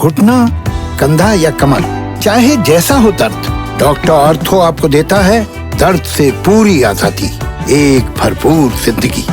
घुटना, कंधा या कमर, चाहे जैसा हो दर्द, डॉक्टर ऑर्थो आपको देता है दर्द से पूरी आजादी, एक भरपूर जिंदगी।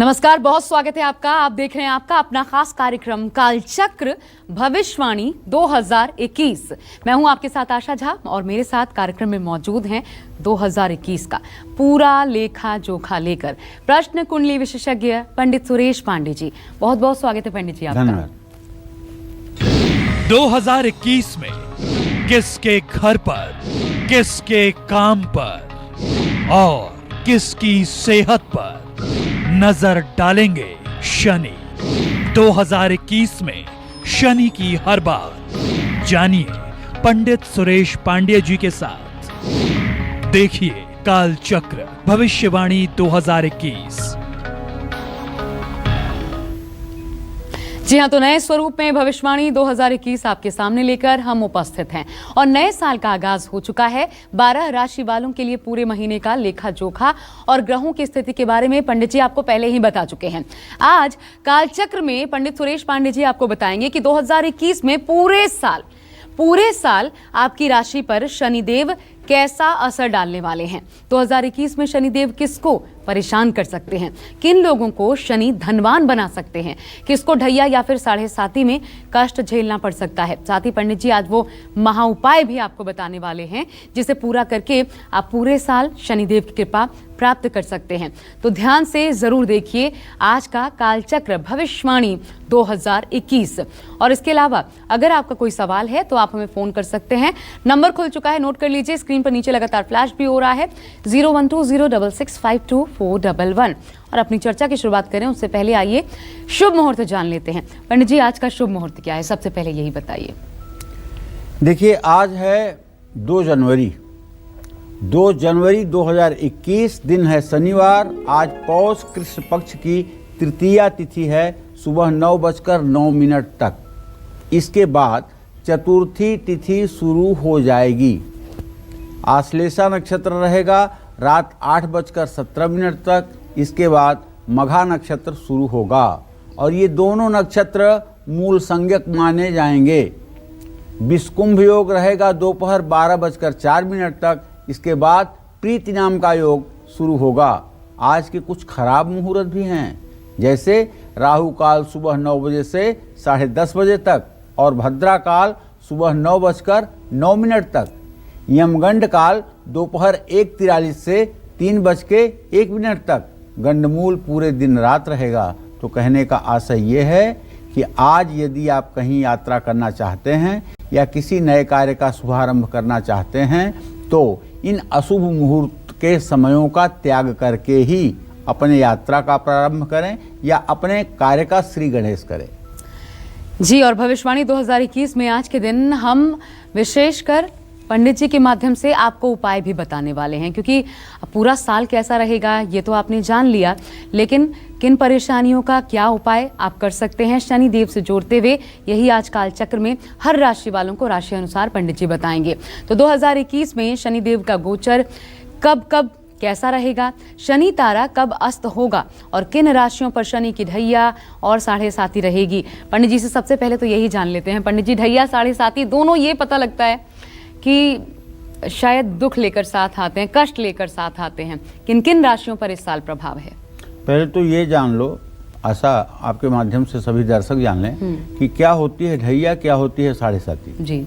नमस्कार, बहुत स्वागत है आपका। आप देख रहे हैं आपका अपना खास कार्यक्रम कालचक्र भविष्यवाणी 2021। मैं हूं आपके साथ आशा झा और मेरे साथ कार्यक्रम में मौजूद हैं 2021 का पूरा लेखा जोखा लेकर प्रश्न कुंडली विशेषज्ञ पंडित सुरेश पांडे जी। बहुत बहुत स्वागत है पंडित जी आपका। 2021 में किसके घर पर, किसके काम पर और किसकी सेहत पर नजर डालेंगे शनि। 2021 में शनि की हर बात जानिए पंडित सुरेश पांडे जी के साथ। देखिए कालचक्र भविष्यवाणी 2021। जी हाँ, तो नए स्वरूप में भविष्यवाणी 2021 आपके सामने लेकर हम उपस्थित हैं और नए साल का आगाज हो चुका है। 12 राशि वालों के लिए पूरे महीने का लेखा जोखा और ग्रहों की स्थिति के बारे में पंडित जी आपको पहले ही बता चुके हैं। आज कालचक्र में पंडित सुरेश पांडे जी आपको बताएंगे कि 2021 में पूरे साल आपकी राशि पर शनिदेव कैसा असर डालने वाले हैं। 2021 में शनिदेव किसको परेशान कर सकते हैं, किन लोगों को शनि धनवान बना सकते हैं, किसको ढैया या फिर साढ़े साती में कष्ट झेलना पड़ सकता है। साथ ही पंडित जी आज वो महा उपाय भी आपको बताने वाले हैं जिसे पूरा करके आप पूरे साल शनिदेव की कृपा प्राप्त कर सकते हैं। तो ध्यान से जरूर देखिए आज का कालचक्र भविष्यवाणी 2021। और इसके अलावा अगर आपका कोई सवाल है तो आप हमें फोन कर सकते हैं। नंबर खुल चुका है, नोट कर लीजिए। स्क्रीन पर नीचे लगातार फ्लैश भी हो रहा है 01206652411। और अपनी चर्चा की शुरुआत करें उससे पहले आइए शुभ मुहूर्त जान लेते हैं। पंडित जी आज का शुभ मुहूर्त क्या है, सबसे पहले यही बताइए। देखिए आज है 2 जनवरी 2021, दिन है शनिवार। आज पौष कृष्ण पक्ष की तृतीया तिथि है सुबह 9:09 तक। इसके बाद चतुर्थी तिथि शुरू हो जाएगी। आश्लेषा नक्षत्र रहेगा रात 8:17 तक। इसके बाद मघा नक्षत्र शुरू होगा और ये दोनों नक्षत्र मूल संज्ञक माने जाएंगे। विषकुंभ योग रहेगा दोपहर 12:04 तक। इसके बाद प्रीति नाम का योग शुरू होगा। आज के कुछ खराब मुहूर्त भी हैं, जैसे राहु काल सुबह 9 बजे से 10:30 बजे तक और भद्रा काल सुबह 9:09 तक। यमगंड काल दोपहर 1:43 से 3:01 तक। गंडमूल पूरे दिन रात रहेगा। तो कहने का आशय ये है कि आज यदि आप कहीं यात्रा करना चाहते हैं या किसी नए कार्य का शुभारंभ करना चाहते हैं तो इन अशुभ मुहूर्त के समयों का त्याग करके ही अपने यात्रा का प्रारंभ करें या अपने कार्य का श्री गणेश करें। जी, और भविष्यवाणी 2021 में आज के दिन हम विशेषकर पंडित जी के माध्यम से आपको उपाय भी बताने वाले हैं, क्योंकि पूरा साल कैसा रहेगा ये तो आपने जान लिया, लेकिन किन परेशानियों का क्या उपाय आप कर सकते हैं शनि देव से जोड़ते हुए, यही आज कालचक्र में हर राशि वालों को राशि अनुसार पंडित जी बताएंगे। तो 2021 में शनि देव का गोचर कब कैसा रहेगा, शनि तारा कब अस्त होगा और किन राशियों पर शनि की ढैया और साढ़े साती रहेगी। पंडित जी से सबसे पहले तो यही जान लेते हैं। पंडित जी, ढैया साढ़े साती दोनों ये पता लगता है कि शायद दुख लेकर साथ आते हैं, कष्ट लेकर साथ आते हैं। किन किन राशियों पर इस साल प्रभाव है? पहले तो ये जान लो, आशा आपके माध्यम से सभी दर्शक जान लें कि क्या होती है ढैया, क्या होती है साढ़े साती। जी,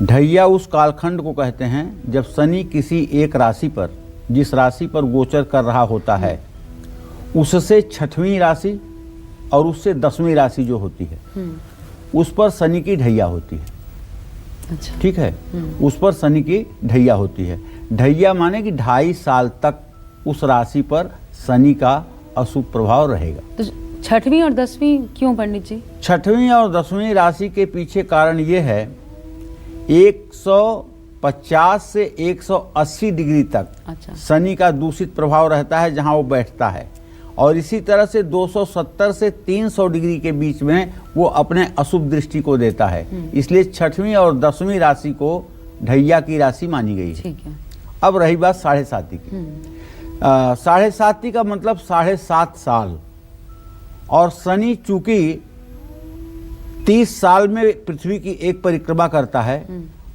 ढैया उस कालखंड को कहते हैं जब शनि किसी एक राशि पर, जिस राशि पर गोचर कर रहा होता है, उससे 6वीं राशि और उससे 10वीं राशि जो होती है उस पर शनि की ढैया होती है। अच्छा, ठीक है, उस पर शनि की ढैया होती है। ढैया माने कि 2.5 साल तक उस राशि पर शनि का अशुभ प्रभाव रहेगा। तो 6वीं और 10वीं क्यों पंडित जी? 6वीं और 10वीं राशि के पीछे कारण ये है 150 से 180 डिग्री तक अच्छा, शनि का दूषित प्रभाव रहता है जहां वो बैठता है, और इसी तरह से 270 से 300 डिग्री के बीच में वो अपने अशुभ दृष्टि को देता है। इसलिए 6वीं और 10वीं राशि को ढैया की राशि मानी गई है। ठीक है। अब रही बात 7.5 की। 7.5 का मतलब 7.5 साल, और शनि चूंकि 30 साल में पृथ्वी की एक परिक्रमा करता है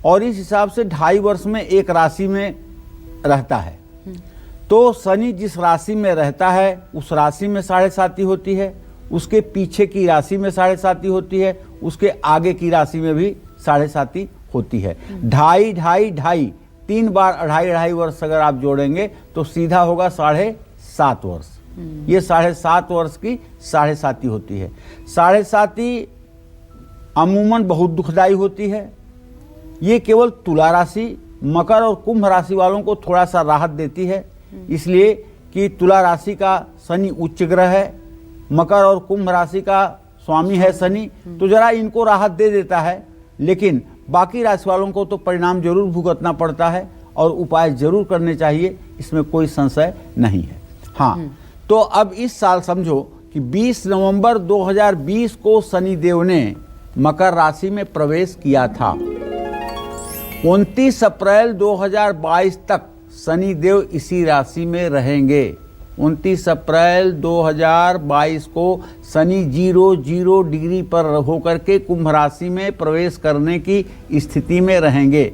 और इस हिसाब से 2.5 वर्ष में एक राशि में रहता है, तो शनि जिस राशि में रहता है उस राशि में 7.5 होती है, उसके पीछे की राशि में 7.5 होती है, उसके आगे की राशि में भी 7.5 होती है। 2.5 3 बार 2.5 वर्ष अगर आप जोड़ेंगे तो सीधा होगा 7.5 वर्ष। ये 7.5 वर्ष की 7.5 होती है। 7.5 अमूमन बहुत दुखदाई होती है। ये केवल तुला राशि, मकर और कुंभ राशि वालों को थोड़ा सा राहत देती है, इसलिए कि तुला राशि का शनि उच्च ग्रह है, मकर और कुंभ राशि का स्वामी है शनि, तो जरा इनको राहत दे देता है। लेकिन बाकी राशि वालों को तो परिणाम जरूर भुगतना पड़ता है और उपाय जरूर करने चाहिए, इसमें कोई संशय नहीं है। हाँ, तो अब इस साल समझो कि 20 नवंबर 2020 को शनि देव ने मकर राशि में प्रवेश किया था। 29 अप्रैल 2022 तक शनि देव इसी राशि में रहेंगे। 29 अप्रैल 2022 को शनि 0 डिग्री पर होकर के कुंभ राशि में प्रवेश करने की स्थिति में रहेंगे।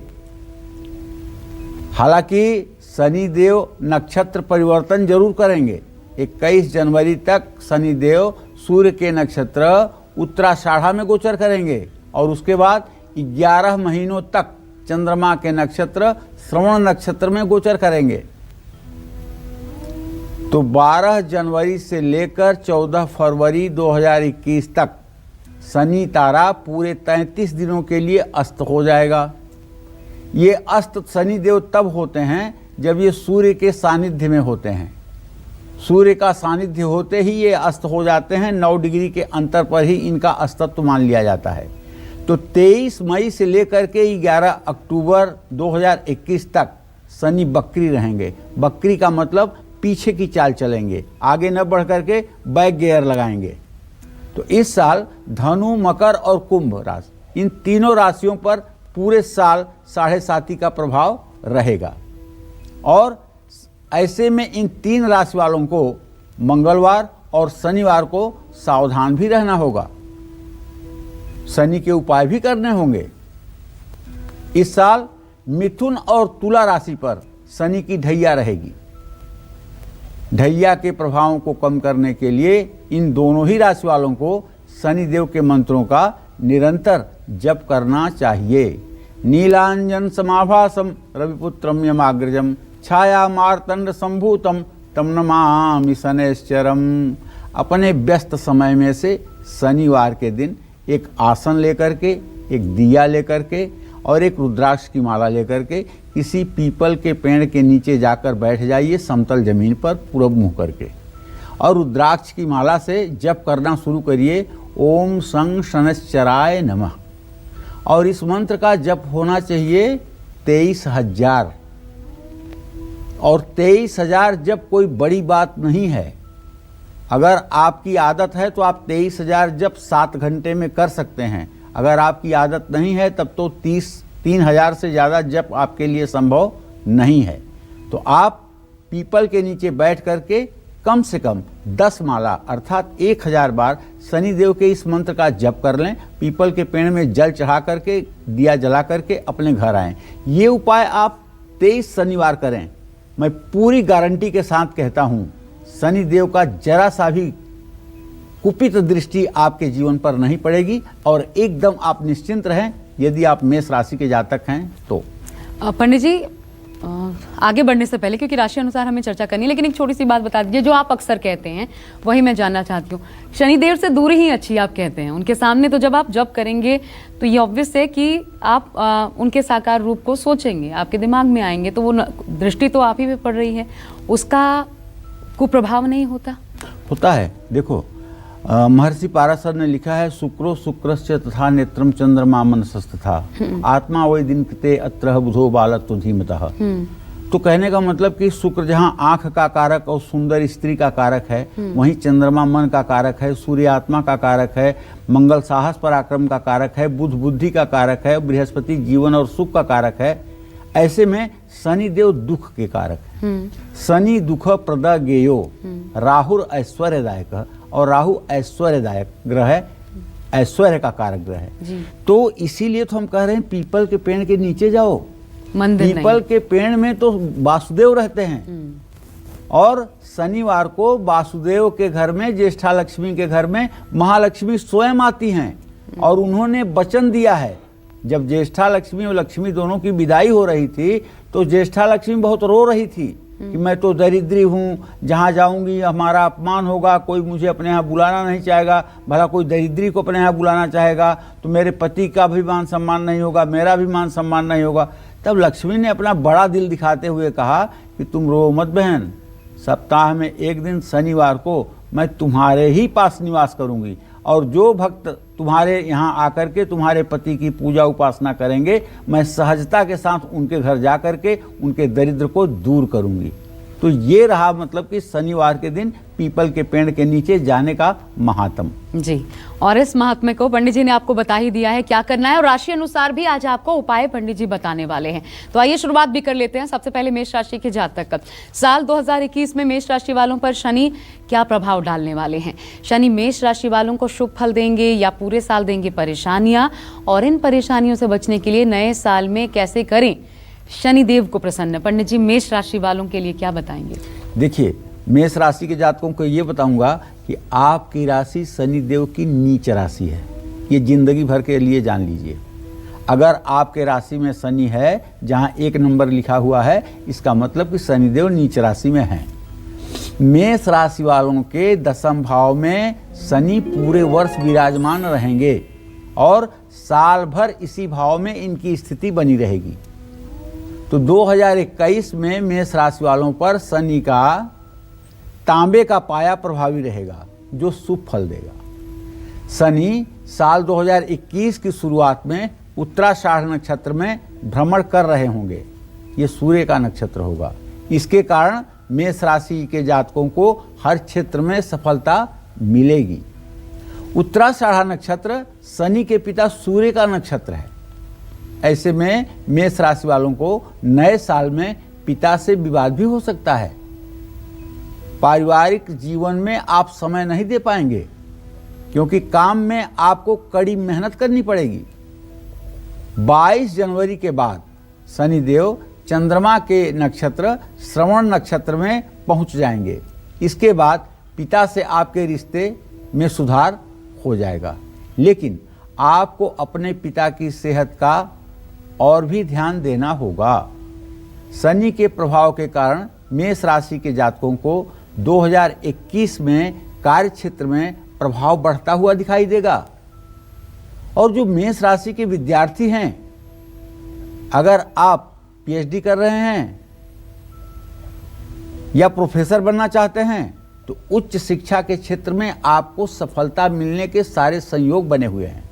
हालांकि शनि देव नक्षत्र परिवर्तन जरूर करेंगे। 21 जनवरी तक शनि देव सूर्य के नक्षत्र उत्तराषाढ़ा में गोचर करेंगे और उसके बाद 11 महीनों तक चंद्रमा के नक्षत्र श्रवण नक्षत्र में गोचर करेंगे। तो 12 जनवरी से लेकर 14 फरवरी 2021 तक शनि तारा पूरे 33 दिनों के लिए अस्त हो जाएगा। ये अस्त शनि देव तब होते हैं जब ये सूर्य के सानिध्य में होते हैं। सूर्य का सानिध्य होते ही ये अस्त हो जाते हैं। 9 डिग्री के अंतर पर ही इनका अस्तित्व मान लिया जाता है। तो 23 मई से लेकर के 11 अक्टूबर 2021 तक शनि बकरी रहेंगे। बकरी का मतलब पीछे की चाल चलेंगे, आगे न बढ़ करके बैक गियर लगाएंगे। तो इस साल धनु, मकर और कुंभ राशि, इन तीनों राशियों पर पूरे साल 7.5 का प्रभाव रहेगा। और ऐसे में इन 3 राशि वालों को मंगलवार और शनिवार को सावधान भी रहना होगा, शनि के उपाय भी करने होंगे। इस साल मिथुन और तुला राशि पर शनि की ढैया रहेगी। ढैया के प्रभावों को कम करने के लिए इन दोनों ही राशि वालों को शनि देव के मंत्रों का निरंतर जप करना चाहिए। नीलांजन समाभासम रविपुत्रम यमाग्रजम छाया मार्तंड संभूतम तम नमामि शनैश्चरम। अपने व्यस्त समय में से शनिवार के दिन एक आसन लेकर के, एक दिया लेकर के और एक रुद्राक्ष की माला लेकर के किसी पीपल के पेड़ के नीचे जाकर बैठ जाइए, समतल जमीन पर पूरब मुंह करके, और रुद्राक्ष की माला से जप करना शुरू करिए, ओम शं शनैश्चराय नमः। और इस मंत्र का जप होना चाहिए 23,000। और 23,000 जप कोई बड़ी बात नहीं है। अगर आपकी आदत है तो आप 23,000 जप 7 घंटे में कर सकते हैं। अगर आपकी आदत नहीं है तब तो 3,000 से ज़्यादा जप आपके लिए संभव नहीं है। तो आप पीपल के नीचे बैठ करके कम से कम 10 माला अर्थात 1,000 बार शनिदेव के इस मंत्र का जप कर लें। पीपल के पेड़ में जल चढ़ा करके, दिया जला करके अपने घर आएं। ये उपाय आप 23 शनिवार करें। मैं पूरी गारंटी के साथ कहता हूँ, शनिदेव का जरा सा भी कुपित दृष्टि आपके जीवन पर नहीं पड़ेगी और एकदम आप निश्चिंत रहें यदि आप मेष राशि के जातक हैं तो। पंडित जी, आगे बढ़ने से पहले, क्योंकि राशि अनुसार हमें चर्चा करनी है, लेकिन एक छोटी सी बात बता दीजिए जो आप अक्सर कहते हैं वही मैं जानना चाहती हूँ। शनिदेव से दूरी ही अच्छी आप कहते हैं, उनके सामने तो जब आप जप करेंगे तो ये ऑब्वियस है कि आप उनके साकार रूप को सोचेंगे, आपके दिमाग में आएंगे, तो वो दृष्टि तो आप ही पे पड़ रही है, उसका कुप्रभाव नहीं होता? होता है। देखो, महर्षि पाराशर ने लिखा है, शुक्रो शुक्रस्य तथा नेत्रम चंद्रमा मनसस्तथा आत्मा वै दिन कृते अत्र बुधो बालत्व धीमतः। तो कहने का मतलब कि शुक्र जहाँ आंख का कारक और सुंदर स्त्री का कारक है, वहीं चंद्रमा मन का कारक है, सूर्य आत्मा का कारक है, मंगल साहस पराक्रम का कारक है, बुध बुद्धि का कारक है, बृहस्पति जीवन और सुख का कारक है। ऐसे में शनि देव दुख के कारक है। शनि दुख प्रद गेयो, राहु ऐश्वर्यदायक, और राहु ऐश्वर्यदायक ग्रह है, ऐश्वर्य का कारक ग्रह है। तो इसीलिए तो हम कह रहे हैं पीपल के पेड़ के नीचे जाओ। मंदिर पीपल के पेड़ में तो वासुदेव रहते हैं, और शनिवार को वासुदेव के घर में, ज्येष्ठा लक्ष्मी के घर में महालक्ष्मी स्वयं आती हैं, और उन्होंने वचन दिया है। जब ज्येष्ठा लक्ष्मी और लक्ष्मी दोनों की विदाई हो रही थी तो ज्येष्ठा लक्ष्मी बहुत रो रही थी कि मैं तो दरिद्री हूँ, जहाँ जाऊंगी हमारा अपमान होगा, कोई मुझे अपने यहाँ बुलाना नहीं चाहेगा, भला कोई दरिद्री को अपने यहाँ बुलाना चाहेगा तो मेरे पति का भी मान सम्मान नहीं होगा, मेरा भी मान सम्मान नहीं होगा। तब लक्ष्मी ने अपना बड़ा दिल दिखाते हुए कहा कि तुम रो मत बहन, सप्ताह में एक दिन शनिवार को मैं तुम्हारे ही पास निवास करूंगी, और जो भक्त तुम्हारे यहाँ आकर के तुम्हारे पति की पूजा उपासना करेंगे, मैं सहजता के साथ उनके घर जा करके उनके दरिद्र को दूर करूंगी। तो ये रहा मतलब कि शनिवार के दिन पीपल के पेड़ के नीचे जाने का महात्म। जी, और इस महात्म्य को पंडित जी ने आपको बता ही दिया है क्या करना है, और राशि अनुसार भी आज आपको उपाय पंडित जी बताने वाले हैं। तो आइए शुरुआत भी कर लेते हैं। सबसे पहले मेष राशि के जातक, साल 2021 में मेष राशि वालों पर शनि क्या प्रभाव डालने वाले हैं। शनि मेष राशि वालों को शुभ फल देंगे या पूरे साल देंगे परेशानियां, और इन परेशानियों से बचने के लिए नए साल में कैसे करें शनि देव को प्रसन्न। पंडित जी मेष राशि वालों के लिए क्या बताएंगे? देखिए, मेष राशि के जातकों को ये बताऊंगा कि आपकी राशि शनि देव की नीच राशि है। ये जिंदगी भर के लिए जान लीजिए। अगर आपके राशि में शनि है जहां 1 नंबर लिखा हुआ है, इसका मतलब कि शनि देव नीच राशि में है। मेष राशि वालों के 10वें भाव में शनि पूरे वर्ष विराजमान रहेंगे, और साल भर इसी भाव में इनकी स्थिति बनी रहेगी। तो 2021 में मेष राशि वालों पर शनि का तांबे का पाया प्रभावी रहेगा, जो शुभ फल देगा। शनि साल 2021 की शुरुआत में उत्तराषाढ़ नक्षत्र में भ्रमण कर रहे होंगे। ये सूर्य का नक्षत्र होगा। इसके कारण मेष राशि के जातकों को हर क्षेत्र में सफलता मिलेगी। उत्तराषाढ़ नक्षत्र शनि के पिता सूर्य का नक्षत्र है। ऐसे में मेष राशि वालों को नए साल में पिता से विवाद भी हो सकता है। पारिवारिक जीवन में आप समय नहीं दे पाएंगे, क्योंकि काम में आपको कड़ी मेहनत करनी पड़ेगी। 22 जनवरी के बाद शनिदेव चंद्रमा के नक्षत्र श्रवण नक्षत्र में पहुंच जाएंगे। इसके बाद पिता से आपके रिश्ते में सुधार हो जाएगा, लेकिन आपको अपने पिता की सेहत का और भी ध्यान देना होगा। शनि के प्रभाव के कारण मेष राशि के जातकों को 2021 में कार्य क्षेत्र में प्रभाव बढ़ता हुआ दिखाई देगा। और जो मेष राशि के विद्यार्थी हैं, अगर आप पीएचडी कर रहे हैं या प्रोफेसर बनना चाहते हैं, तो उच्च शिक्षा के क्षेत्र में आपको सफलता मिलने के सारे संयोग बने हुए हैं,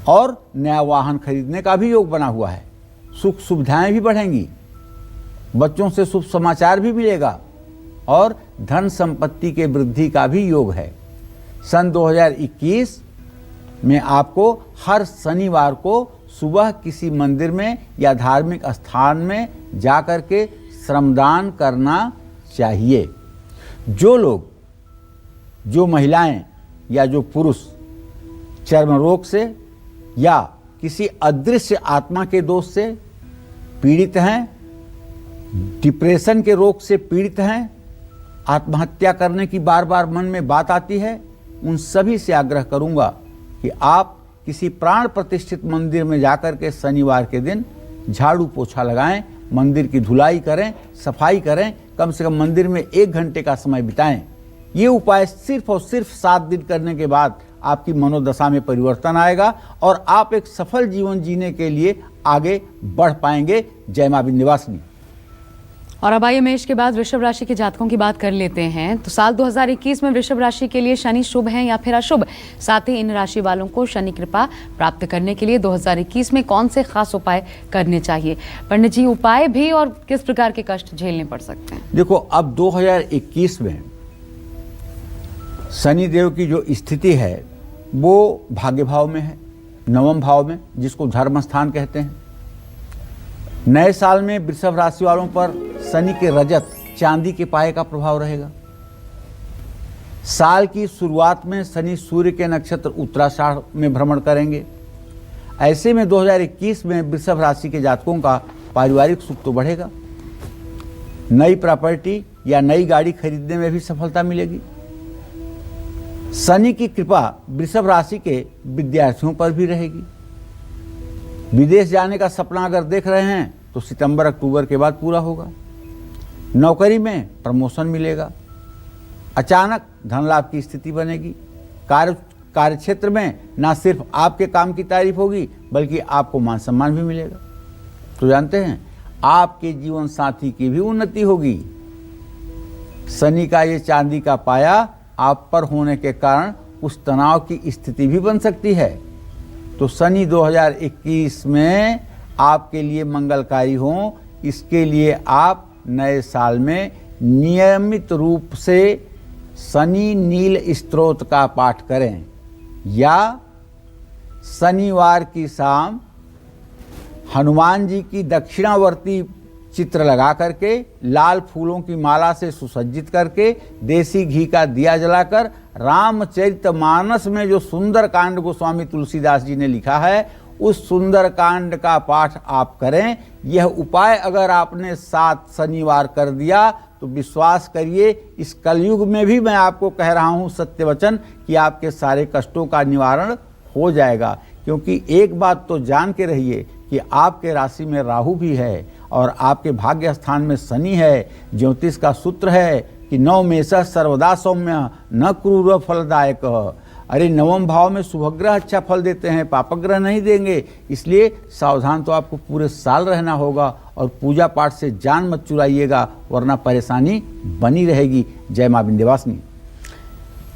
और नया वाहन खरीदने का भी योग बना हुआ है। सुख सुविधाएं भी बढ़ेंगी, बच्चों से शुभ समाचार भी मिलेगा, और धन संपत्ति के वृद्धि का भी योग है। सन 2021 में आपको हर शनिवार को सुबह किसी मंदिर में या धार्मिक स्थान में जाकर के श्रमदान करना चाहिए। जो लोग, जो महिलाएं या जो पुरुष चर्म रोग से या किसी अदृश्य आत्मा के दोष से पीड़ित हैं, डिप्रेशन के रोग से पीड़ित हैं, आत्महत्या करने की बार बार मन में बात आती है, उन सभी से आग्रह करूंगा कि आप किसी प्राण प्रतिष्ठित मंदिर में जाकर के शनिवार के दिन झाड़ू पोछा लगाएं, मंदिर की धुलाई करें, सफाई करें, कम से कम मंदिर में 1 घंटे का समय बिताएं। ये उपाय सिर्फ और सिर्फ 7 दिन करने के बाद आपकी मनोदशा में परिवर्तन आएगा, और आप एक सफल जीवन जीने के लिए आगे बढ़ पाएंगे। जय मां विंध्यवासिनी। और अब आइए मेष के बाद वृषभ राशि के जातकों की बात कर लेते हैं। तो साल 2021 में वृषभ राशि के लिए शनि शुभ है या फिर अशुभ, साथ ही इन राशि वालों को शनि कृपा प्राप्त करने के लिए 2021 में कौन से खास उपाय करने चाहिए? पंडित जी, उपाय भी और किस प्रकार के कष्ट झेलने पड़ सकते हैं? देखो, अब 2021 में शनि देव की जो स्थिति है वो भाग्य भाव में है, नवम भाव में, जिसको धर्म स्थान कहते हैं। नए साल में वृषभ राशि वालों पर शनि के रजत चांदी के पाए का प्रभाव रहेगा। साल की शुरुआत में शनि सूर्य के नक्षत्र उत्तराषाढ़ में भ्रमण करेंगे। ऐसे में 2021 में वृषभ राशि के जातकों का पारिवारिक सुख तो बढ़ेगा, नई प्रॉपर्टी या नई गाड़ी खरीदने में भी सफलता मिलेगी। शनि की कृपा वृषभ राशि के विद्यार्थियों पर भी रहेगी। विदेश जाने का सपना अगर देख रहे हैं तो सितंबर अक्टूबर के बाद पूरा होगा। नौकरी में प्रमोशन मिलेगा। अचानक धन लाभ की स्थिति बनेगी। कार्यक्षेत्र में ना सिर्फ आपके काम की तारीफ होगी बल्कि आपको मान सम्मान भी मिलेगा। तो जानते हैं, आपके जीवन साथी की भी उन्नति होगी। शनि का ये चांदी का पाया आप पर होने के कारण उस तनाव की स्थिति भी बन सकती है। तो शनि 2021 में आपके लिए मंगलकारी हो, इसके लिए आप नए साल में नियमित रूप से शनि नील स्तोत्र का पाठ करें या शनिवार की शाम हनुमान जी की दक्षिणावर्ती चित्र लगा करके लाल फूलों की माला से सुसज्जित करके देसी घी का दिया जलाकर रामचरितमानस में जो सुंदर कांड गोस्वामी तुलसीदास जी ने लिखा है उस सुंदर कांड का पाठ आप करें। यह उपाय अगर आपने 7 शनिवार कर दिया तो विश्वास करिए, इस कलयुग में भी मैं आपको कह रहा हूं सत्य वचन कि आपके सारे कष्टों का निवारण हो जाएगा। क्योंकि एक बात तो जान के रहिए कि आपके राशि में राहु भी है और आपके भाग्य स्थान में शनि है। ज्योतिष का सूत्र है कि नौ मेष सर्वदा सौम्य न क्रूर फलदायक। अरे नवम भाव में शुभग्रह अच्छा फल देते हैं, पापग्रह नहीं देंगे। इसलिए सावधान तो आपको पूरे साल रहना होगा और पूजा पाठ से जान मत चुराइएगा, वरना परेशानी बनी रहेगी। जय मां विंध्यवासिनी।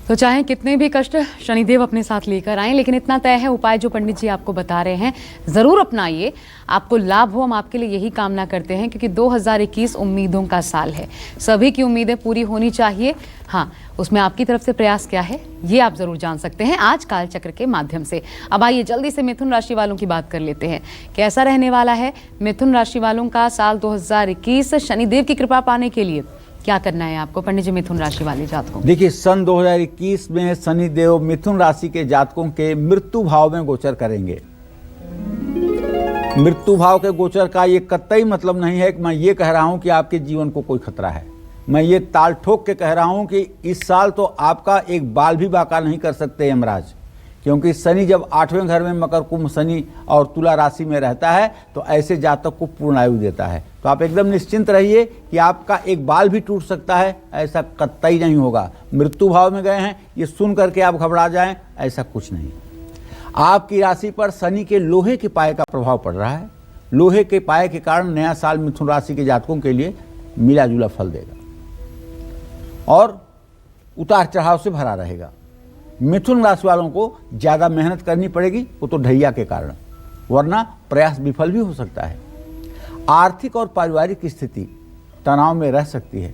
तो चाहे कितने भी कष्ट शनिदेव अपने साथ लेकर आएं, लेकिन इतना तय है, उपाय जो पंडित जी आपको बता रहे हैं ज़रूर अपनाइए, आपको लाभ हो। हम आपके लिए यही कामना करते हैं क्योंकि 2021 उम्मीदों का साल है। सभी की उम्मीदें पूरी होनी चाहिए। हाँ, उसमें आपकी तरफ से प्रयास क्या है ये आप ज़रूर जान सकते हैं आज काल चक्र के माध्यम से। अब आइए जल्दी से मिथुन राशि वालों की बात कर लेते हैं। कैसा रहने वाला है मिथुन राशि वालों का साल 2021? शनिदेव की कृपा पाने के लिए क्या करना है आपको पंडित जी मिथुन राशि वाले जातकों? देखिए, सन 2021 में शनि देव मिथुन राशि के जातकों के मृत्यु भाव में गोचर करेंगे। मृत्यु भाव के गोचर का ये कतई मतलब नहीं है कि मैं ये कह रहा हूं कि आपके जीवन को कोई खतरा है। मैं ये ताल ठोक के कह रहा हूं कि इस साल तो आपका एक बाल भी बाका नहीं कर सकते यमराज। क्योंकि शनि जब 8वें घर में मकर कुंभ शनि और तुला राशि में रहता है तो ऐसे जातक को पूर्ण आयु देता है। तो आप एकदम निश्चिंत रहिए कि आपका एक बाल भी टूट सकता है, ऐसा कतई नहीं होगा। मृत्यु भाव में गए हैं ये सुन करके आप घबरा जाएं, ऐसा कुछ नहीं। आपकी राशि पर शनि के लोहे के पाए का प्रभाव पड़ रहा है। लोहे के पाए के कारण नया साल मिथुन राशि के जातकों के लिए मिला जुला फल देगा और उतार चढ़ाव से भरा रहेगा। मिथुन राशि वालों को ज़्यादा मेहनत करनी पड़ेगी, वो तो ढैया के कारण, वरना प्रयास विफल भी हो सकता है। आर्थिक और पारिवारिक स्थिति तनाव में रह सकती है।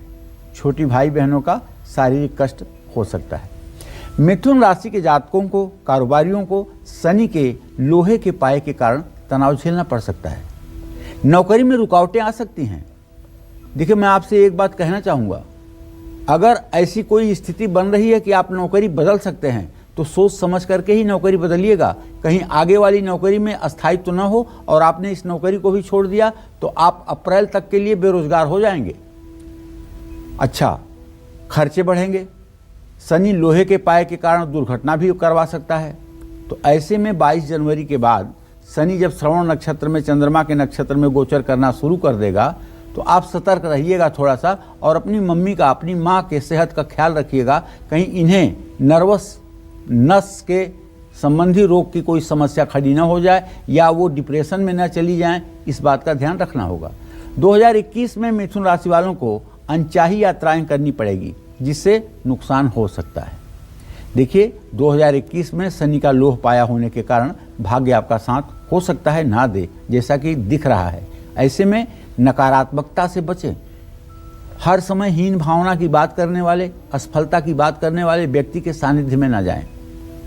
छोटी भाई बहनों का शारीरिक कष्ट हो सकता है। मिथुन राशि के जातकों को, कारोबारियों को शनि के लोहे के पाए के कारण तनाव झेलना पड़ सकता है। नौकरी में रुकावटें आ सकती हैं। देखिए, मैं आपसे एक बात कहना चाहूँगा, अगर ऐसी कोई स्थिति बन रही है कि आप नौकरी बदल सकते हैं तो सोच समझ करके ही नौकरी बदलिएगा। कहीं आगे वाली नौकरी में अस्थायित्व न हो और आपने इस नौकरी को भी छोड़ दिया तो आप अप्रैल तक के लिए बेरोजगार हो जाएंगे। अच्छा, खर्चे बढ़ेंगे। शनि लोहे के पाए के कारण दुर्घटना भी करवा सकता है। तो ऐसे में 22 जनवरी के बाद शनि जब श्रवण नक्षत्र में चंद्रमा के नक्षत्र में गोचर करना शुरू कर देगा तो आप सतर्क रहिएगा थोड़ा सा और अपनी मम्मी का, अपनी माँ के सेहत का ख्याल रखिएगा। कहीं इन्हें नर्वस नस के संबंधी रोग की कोई समस्या खड़ी ना हो जाए या वो डिप्रेशन में ना चली जाएं, इस बात का ध्यान रखना होगा। 2021 में मिथुन राशि वालों को अनचाही यात्राएं करनी पड़ेगी, जिससे नुकसान हो सकता है। देखिए, 2021 में शनि का लोह पाया होने के कारण भाग्य आपका साथ हो सकता है ना दे, जैसा कि दिख रहा है। ऐसे में नकारात्मकता से बचें। हर समय हीन भावना की बात करने वाले, असफलता की बात करने वाले व्यक्ति के सानिध्य में ना जाएं।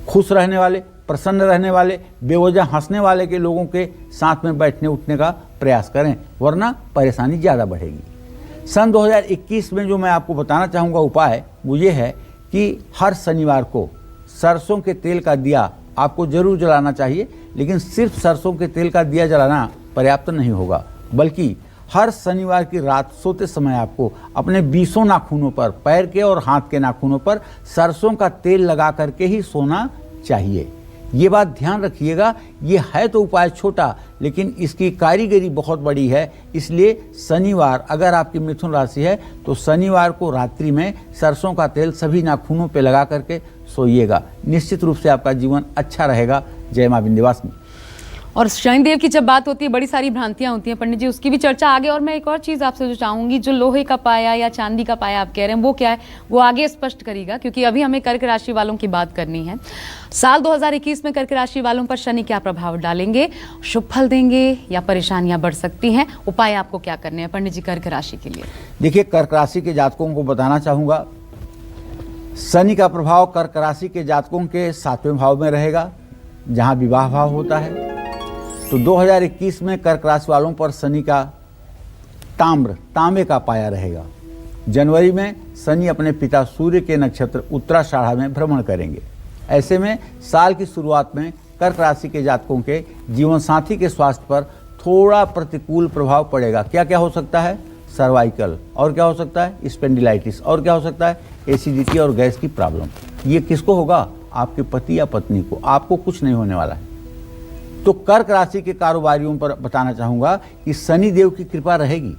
खुश रहने वाले, प्रसन्न रहने वाले, बेवजह हंसने वाले के लोगों के साथ में बैठने उठने का प्रयास करें, वरना परेशानी ज़्यादा बढ़ेगी। सन 2021 में जो मैं आपको बताना चाहूँगा उपाय, वो ये है कि हर शनिवार को सरसों के तेल का दिया आपको जरूर जलाना चाहिए। लेकिन सिर्फ सरसों के तेल का दिया जलाना पर्याप्त नहीं होगा, बल्कि हर शनिवार की रात सोते समय आपको अपने 20 नाखूनों पर, पैर के और हाथ के नाखूनों पर सरसों का तेल लगा करके ही सोना चाहिए। ये बात ध्यान रखिएगा। ये है तो उपाय छोटा, लेकिन इसकी कारीगरी बहुत बड़ी है। इसलिए शनिवार, अगर आपकी मिथुन राशि है तो शनिवार को रात्रि में सरसों का तेल सभी नाखूनों पे लगा करके सोइएगा। निश्चित रूप से आपका जीवन अच्छा रहेगा। जय मां विंध्यवासिनी। और शनिदेव की जब बात होती है, बड़ी सारी भ्रांतियां होती हैं पंडित जी, उसकी भी चर्चा आगे। और मैं एक और चीज़ आपसे जो चाहूंगी, जो लोहे का पाया या चांदी का पाया आप कह रहे हैं, वो क्या है, वो आगे स्पष्ट करिएगा, क्योंकि अभी हमें कर्क राशि वालों की बात करनी है। साल 2021 में कर्क राशि वालों पर शनि क्या प्रभाव डालेंगे, शुभ फल देंगे या परेशानियां बढ़ सकती हैं, उपाय आपको क्या करने हैं पंडित जी कर्क राशि के लिए? देखिए, कर्क राशि के जातकों को बताना चाहूँगा, शनि का प्रभाव कर्क राशि के जातकों के 7वें भाव में रहेगा, जहाँ विवाह भाव होता है। तो 2021 में कर्क राशि वालों पर शनि का तांबे का पाया रहेगा। जनवरी में शनि अपने पिता सूर्य के नक्षत्र उत्तराषाढ़ा में भ्रमण करेंगे। ऐसे में साल की शुरुआत में कर्क राशि के जातकों के जीवन साथी के स्वास्थ्य पर थोड़ा प्रतिकूल प्रभाव पड़ेगा। क्या क्या हो सकता है? सर्वाइकल, और क्या हो सकता है? स्पेंडिलाइटिस, और क्या हो सकता है? एसिडिटी और गैस की प्रॉब्लम। ये किसको होगा? आपके पति या पत्नी को। आपको कुछ नहीं होने वाला है। तो कर्क राशि के कारोबारियों पर बताना चाहूँगा कि शनि देव की कृपा रहेगी।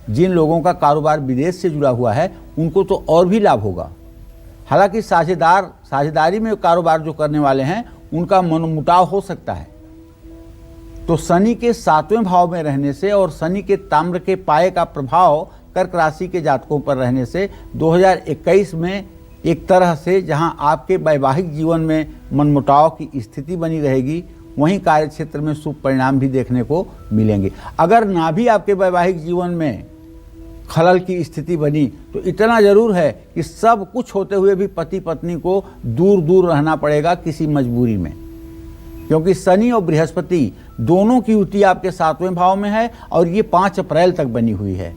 जिन लोगों का कारोबार विदेश से जुड़ा हुआ है, उनको तो और भी लाभ होगा। हालांकि साझेदारी में कारोबार जो करने वाले हैं, उनका मनमुटाव हो सकता है। तो शनि के 7वें भाव में रहने से और शनि के ताम्र के पाए का प्रभाव कर्क राशि के जातकों पर रहने से 2021 में एक तरह से जहां आपके वैवाहिक जीवन में मनमुटाव की स्थिति बनी रहेगी, वहीं कार्य क्षेत्र में शुभ परिणाम भी देखने को मिलेंगे। अगर ना भी आपके वैवाहिक जीवन में खलल की स्थिति बनी, तो इतना जरूर है कि सब कुछ होते हुए भी पति पत्नी को दूर दूर रहना पड़ेगा किसी मजबूरी में, क्योंकि शनि और बृहस्पति दोनों की युति आपके 7वें भाव में है और ये 5 अप्रैल तक बनी हुई है।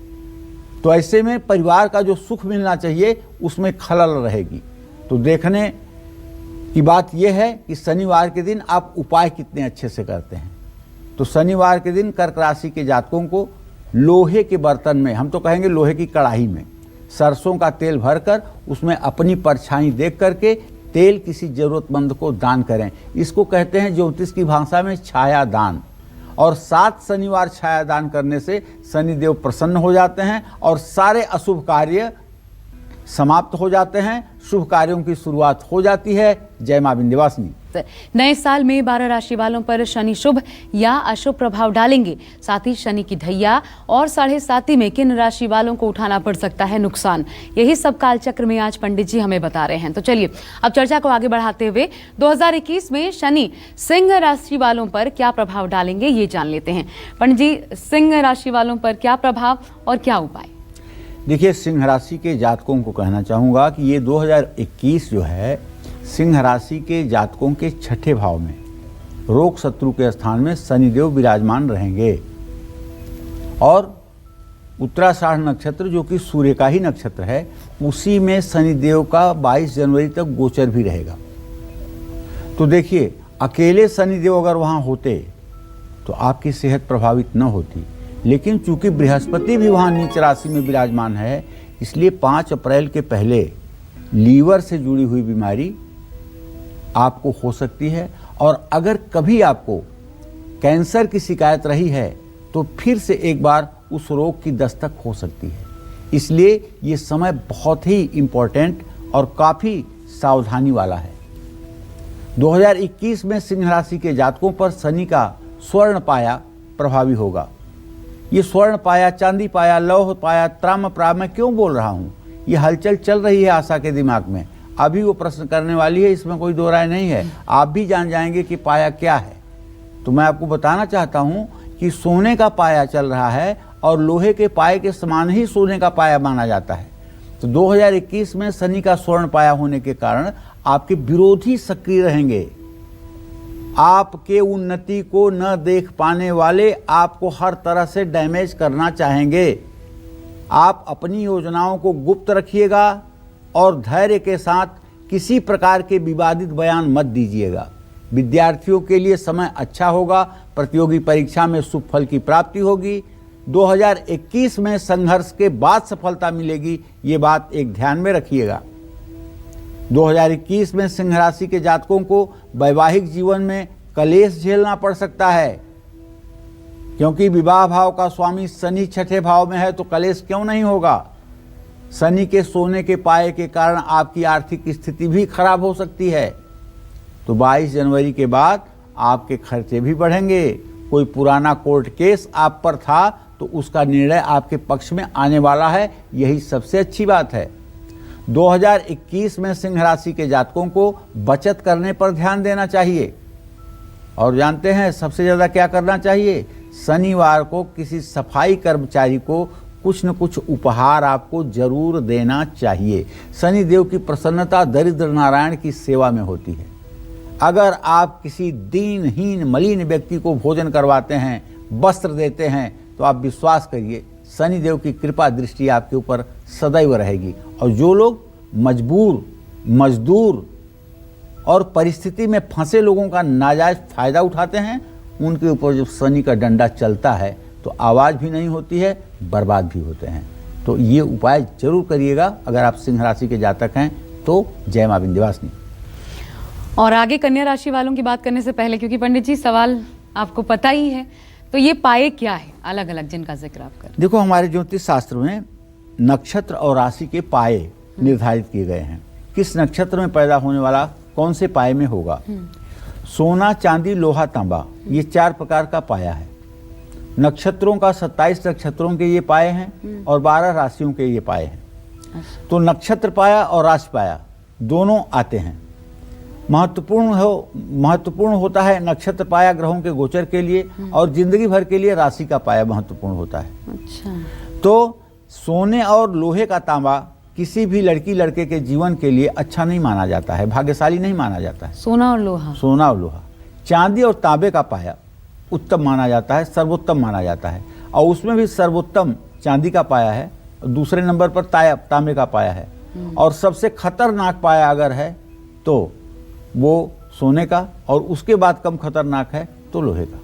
तो ऐसे में परिवार का जो सुख मिलना चाहिए, उसमें खलल रहेगी। तो देखने की बात यह है कि शनिवार के दिन आप उपाय कितने अच्छे से करते हैं। तो शनिवार के दिन कर्क राशि के जातकों को लोहे के बर्तन में, हम तो कहेंगे लोहे की कढ़ाई में, सरसों का तेल भरकर उसमें अपनी परछाई देख करके तेल किसी जरूरतमंद को दान करें। इसको कहते हैं ज्योतिष की भाषा में छाया दान। और 7 शनिवार छाया दान करने से शनिदेव प्रसन्न हो जाते हैं और सारे अशुभ कार्य समाप्त हो जाते हैं, शुभ कार्यों की शुरुआत हो जाती है। जय मां विंध्यवासिनी। नए साल में 12 राशि वालों पर शनि शुभ या अशुभ प्रभाव डालेंगे। साथ ही शनि की ढैया और 7.5 में किन राशि वालों को उठाना पड़ सकता है नुकसान, यही सब कालचक्र में आज पंडित जी हमें बता रहे हैं। तो चलिए अब चर्चा को आगे बढ़ाते हुए 2021 में शनि सिंह राशि वालों पर क्या प्रभाव डालेंगे, ये जान लेते हैं। पंडित जी, सिंह राशि वालों पर क्या प्रभाव और क्या उपाय? देखिए, सिंह राशि के जातकों को कहना चाहूँगा कि ये 2021 जो है, सिंह राशि के जातकों के 6ठे भाव में रोग शत्रु के स्थान में शनिदेव विराजमान रहेंगे। और उत्तराषाढ़ नक्षत्र, जो कि सूर्य का ही नक्षत्र है, उसी में शनिदेव का 22 जनवरी तक गोचर भी रहेगा। तो देखिए, अकेले शनिदेव अगर वहाँ होते तो आपकी सेहत प्रभावित न होती, लेकिन चूंकि बृहस्पति भी वहाँ नीच राशि में विराजमान है, इसलिए 5 अप्रैल के पहले लीवर से जुड़ी हुई बीमारी आपको हो सकती है। और अगर कभी आपको कैंसर की शिकायत रही है, तो फिर से एक बार उस रोग की दस्तक हो सकती है। इसलिए ये समय बहुत ही इम्पोर्टेंट और काफ़ी सावधानी वाला है। 2021 में सिंह राशि के जातकों पर शनि का स्वर्ण पाया प्रभावी होगा। ये स्वर्ण पाया, चांदी पाया, लौह पाया, त्राम पाया, मैं क्यों बोल रहा हूँ? ये हलचल चल रही है आशा के दिमाग में, अभी वो प्रश्न करने वाली है, इसमें कोई दो राय नहीं है। आप भी जान जाएंगे कि पाया क्या है। तो मैं आपको बताना चाहता हूँ कि सोने का पाया चल रहा है और लोहे के पाए के समान ही सोने का पाया माना जाता है। तो 2021 में शनि का स्वर्ण पाया होने के कारण आपके विरोधी सक्रिय रहेंगे। आपके उन्नति को न देख पाने वाले आपको हर तरह से डैमेज करना चाहेंगे। आप अपनी योजनाओं को गुप्त रखिएगा और धैर्य के साथ किसी प्रकार के विवादित बयान मत दीजिएगा। विद्यार्थियों के लिए समय अच्छा होगा, प्रतियोगी परीक्षा में शुभ फल की प्राप्ति होगी। 2021 में संघर्ष के बाद सफलता मिलेगी, ये बात एक ध्यान में रखिएगा। 2021 में सिंह राशि के जातकों को वैवाहिक जीवन में कलेश झेलना पड़ सकता है, क्योंकि विवाह भाव का स्वामी शनि छठे भाव में है, तो कलेश क्यों नहीं होगा। शनि के सोने के पाए के कारण आपकी आर्थिक स्थिति भी खराब हो सकती है। तो 22 जनवरी के बाद आपके खर्चे भी बढ़ेंगे। कोई पुराना कोर्ट केस आप पर था तो उसका निर्णय आपके पक्ष में आने वाला है, यही सबसे अच्छी बात है। 2021 में सिंह राशि के जातकों को बचत करने पर ध्यान देना चाहिए। और जानते हैं सबसे ज़्यादा क्या करना चाहिए? शनिवार को किसी सफाई कर्मचारी को कुछ न कुछ उपहार आपको जरूर देना चाहिए। शनि देव की प्रसन्नता दरिद्र नारायण की सेवा में होती है। अगर आप किसी दीनहीन मलिन व्यक्ति को भोजन करवाते हैं, वस्त्र देते हैं, तो आप विश्वास करिए शनि देव की कृपा दृष्टि आपके ऊपर सदैव रहेगी। और जो लोग मजबूर, मजदूर और परिस्थिति में फंसे लोगों का नाजायज फायदा उठाते हैं, उनके ऊपर जब शनि का डंडा चलता है तो आवाज़ भी नहीं होती है, बर्बाद भी होते हैं। तो ये उपाय जरूर करिएगा अगर आप सिंह राशि के जातक हैं तो। जय मां विंध्यवासिनी। और आगे कन्या राशि वालों की बात करने से पहले, क्योंकि पंडित जी सवाल आपको पता ही है, तो ये पाए क्या है अलग अलग जिनका जिक्र आप कर? देखो, हमारे ज्योतिष शास्त्र में नक्षत्र और राशि के पाए निर्धारित किए गए हैं। किस नक्षत्र में पैदा होने वाला कौन से पाए में होगा। सोना, चांदी, लोहा, तांबा, ये 4 प्रकार का पाया है। नक्षत्रों का 27 नक्षत्रों के ये पाए हैं और 12 राशियों के ये पाए हैं। तो नक्षत्र पाया और राशि पाया दोनों आते हैं। महत्वपूर्ण होता है नक्षत्र पाया ग्रहों के गोचर के लिए, और जिंदगी भर के लिए राशि का पाया महत्वपूर्ण होता है। अच्छा। तो सोने और लोहे का तांबा किसी भी लड़की लड़के के जीवन के लिए अच्छा नहीं माना जाता है, भाग्यशाली नहीं माना जाता है। सोना और लोहा। सोना और लोहा। चांदी और तांबे का पाया उत्तम माना जाता है, सर्वोत्तम माना जाता है। और उसमें भी सर्वोत्तम चांदी का पाया है, दूसरे नंबर पर तांबे का पाया है, और सबसे खतरनाक पाया अगर है तो वो सोने का, और उसके बाद कम खतरनाक है तो लोहे का।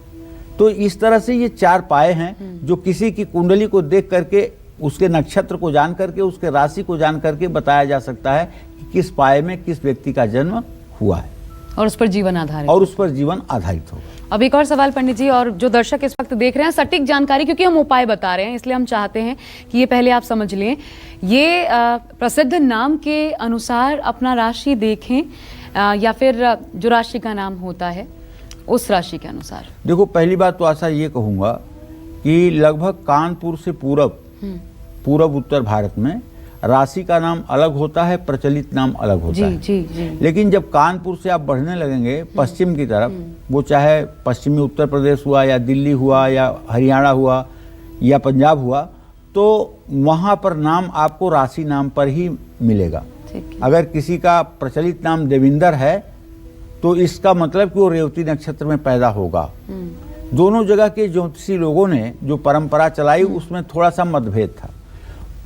तो इस तरह से ये 4 पाए हैं जो किसी की कुंडली को देख करके, उसके नक्षत्र को जान करके, उसके राशि को जान करके बताया जा सकता है कि किस पाए में किस व्यक्ति का जन्म हुआ है, और उस पर जीवन आधारित, और उस पर जीवन आधारित होगा। अब एक और सवाल पंडित जी, और जो दर्शक इस वक्त देख रहे हैं, सटीक जानकारी, क्योंकि हम उपाय बता रहे हैं इसलिए हम चाहते हैं कि ये पहले आप समझ लें। ये प्रसिद्ध नाम के अनुसार अपना राशि देखें, या फिर जो राशि का नाम होता है उस राशि के अनुसार? देखो, पहली बात तो ऐसा ये कहूँगा कि लगभग कानपुर से पूरब उत्तर भारत में राशि का नाम अलग होता है, प्रचलित नाम अलग होता है। जी। लेकिन जब कानपुर से आप बढ़ने लगेंगे पश्चिम की तरफ, वो चाहे पश्चिमी उत्तर प्रदेश हुआ या दिल्ली हुआ या हरियाणा हुआ या पंजाब हुआ, तो वहाँ पर नाम आपको राशि नाम पर ही मिलेगा। अगर किसी का प्रचलित नाम देविंदर है तो इसका मतलब कि वो रेवती नक्षत्र में पैदा होगा। दोनों जगह के ज्योतिषी लोगों ने जो परंपरा चलाई उसमें थोड़ा सा मतभेद था।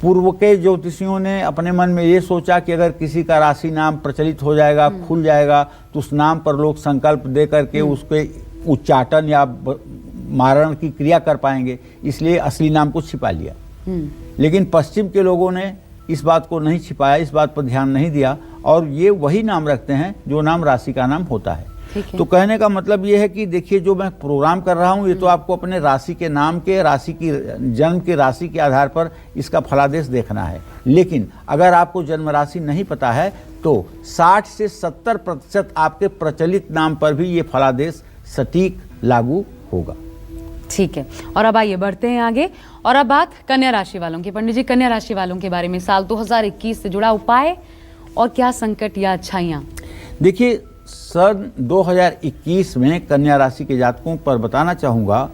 पूर्व के ज्योतिषियों ने अपने मन में ये सोचा कि अगर किसी का राशि नाम प्रचलित हो जाएगा, खुल जाएगा, तो उस नाम पर लोग संकल्प दे करके उसके उच्चाटन या मारण की क्रिया कर पाएंगे, इसलिए असली नाम को छिपा लिया। लेकिन पश्चिम के लोगों ने इस बात को नहीं छिपाया, इस बात पर ध्यान नहीं दिया, और ये वही नाम रखते हैं जो नाम राशि का नाम होता है। तो कहने का मतलब ये है कि देखिए, जो मैं प्रोग्राम कर रहा हूँ ये तो आपको अपने राशि के नाम के, राशि की जन्म की राशि के आधार पर इसका फलादेश देखना है। लेकिन अगर आपको जन्म राशि नहीं पता है तो 60 से 70% आपके प्रचलित नाम पर भी ये फलादेश सटीक लागू होगा। ठीक है, और अब आइए बढ़ते हैं आगे। और अब बात कन्या राशि वालों की। पंडित जी, कन्या राशि वालों के बारे में साल 2021 से जुड़ा उपाय और क्या संकट या अच्छाइयाँ? देखिए, सन 2021 में कन्या राशि के जातकों पर बताना चाहूँगा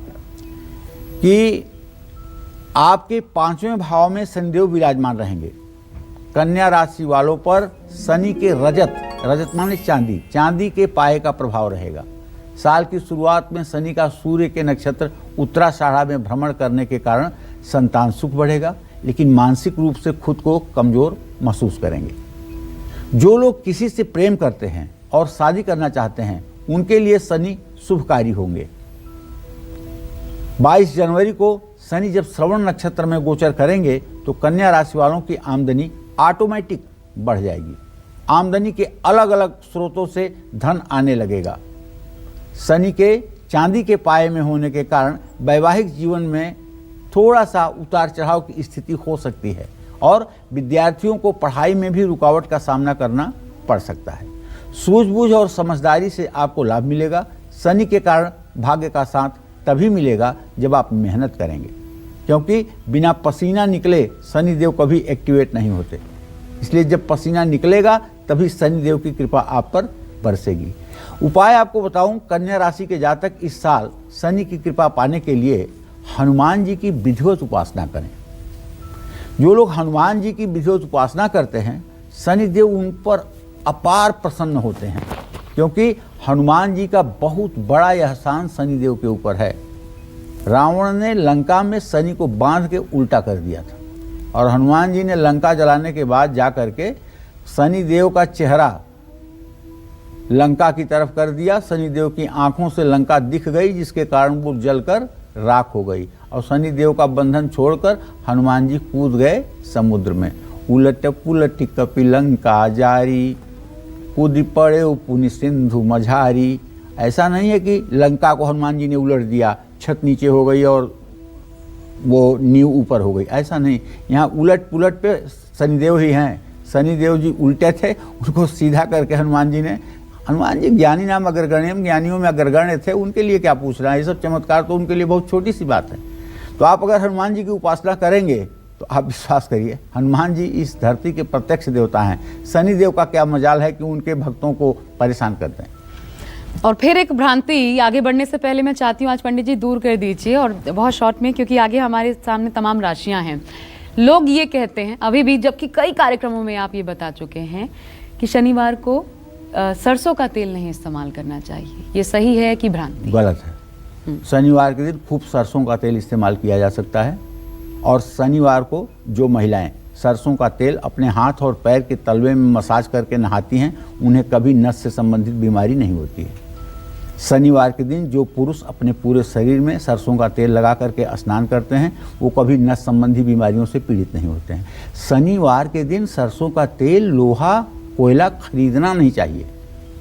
कि आपके 5वें भाव में शनिदेव विराजमान रहेंगे। कन्या राशि वालों पर शनि के रजत माने चांदी के पाए का प्रभाव रहेगा। साल की शुरुआत में शनि का सूर्य के नक्षत्र उत्तराषाढ़ा में भ्रमण करने के कारण संतान सुख बढ़ेगा, लेकिन मानसिक रूप से खुद को कमजोर महसूस करेंगे। जो लोग किसी से प्रेम करते हैं और शादी करना चाहते हैं, उनके लिए शनि शुभकारी होंगे। 22 जनवरी को शनि जब श्रवण नक्षत्र में गोचर करेंगे तो कन्या राशि वालों की आमदनी ऑटोमेटिक बढ़ जाएगी। आमदनी के अलग अलग स्रोतों से धन आने लगेगा। शनि के चांदी के पाए में होने के कारण वैवाहिक जीवन में थोड़ा सा उतार चढ़ाव की स्थिति हो सकती है और विद्यार्थियों को पढ़ाई में भी रुकावट का सामना करना पड़ सकता है। सूझबूझ और समझदारी से आपको लाभ मिलेगा। शनि के कारण भाग्य का साथ तभी मिलेगा जब आप मेहनत करेंगे, क्योंकि बिना पसीना निकले शनिदेव कभी एक्टिवेट नहीं होते। इसलिए जब पसीना निकलेगा तभी शनिदेव की कृपा आप पर बरसेगी। उपाय आपको बताऊं, कन्या राशि के जातक इस साल शनि की कृपा पाने के लिए हनुमान जी की विधिवत उपासना करें। जो लोग हनुमान जी की विधिवत उपासना करते हैं, शनिदेव उन पर अपार प्रसन्न होते हैं, क्योंकि हनुमान जी का बहुत बड़ा एहसान शनिदेव के ऊपर है। रावण ने लंका में शनि को बांध के उल्टा कर दिया था और हनुमान जी ने लंका जलाने के बाद जा करके शनिदेव का चेहरा लंका की तरफ कर दिया। शनिदेव की आंखों से लंका दिख गई, जिसके कारण वो जलकर राख हो गई और शनिदेव का बंधन छोड़कर हनुमान जी कूद गए समुद्र में। उलट पुलट कपि लंका जारी, कूद पड़े पुनि सिंधु मझारी। ऐसा नहीं है कि लंका को हनुमान जी ने उलट दिया, छत नीचे हो गई और वो नींव ऊपर हो गई, ऐसा नहीं। यहाँ उलट पुलट पे शनिदेव ही हैं। शनिदेव जी उल्टे थे, उनको सीधा करके हनुमान जी ज्ञानी नाम अग्रगण्यम, ज्ञानियों में अग्रगण्य थे, उनके लिए क्या पूछ रहा है। ये सब चमत्कार तो उनके लिए बहुत छोटी सी बात है। तो आप अगर हनुमान जी की उपासना करेंगे तो आप विश्वास करिए, हनुमान जी इस धरती के प्रत्यक्ष देवता हैं। शनिदेव का क्या मजाल है कि उनके भक्तों को परेशान करते हैं। और फिर एक भ्रांति आगे बढ़ने से पहले मैं चाहती हूँ आज पंडित जी दूर कर दीजिए, और बहुत शॉर्ट में, क्योंकि आगे हमारे सामने तमाम राशियां हैं। लोग ये कहते हैं अभी भी, जबकि कई कार्यक्रमों में आप ये बता चुके हैं कि शनिवार को सरसों का तेल नहीं इस्तेमाल करना चाहिए। ये सही है कि भ्रांति? गलत है। शनिवार के दिन खूब सरसों का तेल इस्तेमाल किया जा सकता है और शनिवार को जो महिलाएं सरसों का तेल अपने हाथ और पैर के तलवे में मसाज करके नहाती हैं, उन्हें कभी नस से संबंधित बीमारी नहीं होती है। शनिवार के दिन जो पुरुष अपने पूरे शरीर में सरसों का तेल लगा करके स्नान करते हैं, वो कभी नस संबंधी बीमारियों से पीड़ित नहीं होते हैं। शनिवार के दिन सरसों का तेल, लोहा, कोयला खरीदना नहीं चाहिए।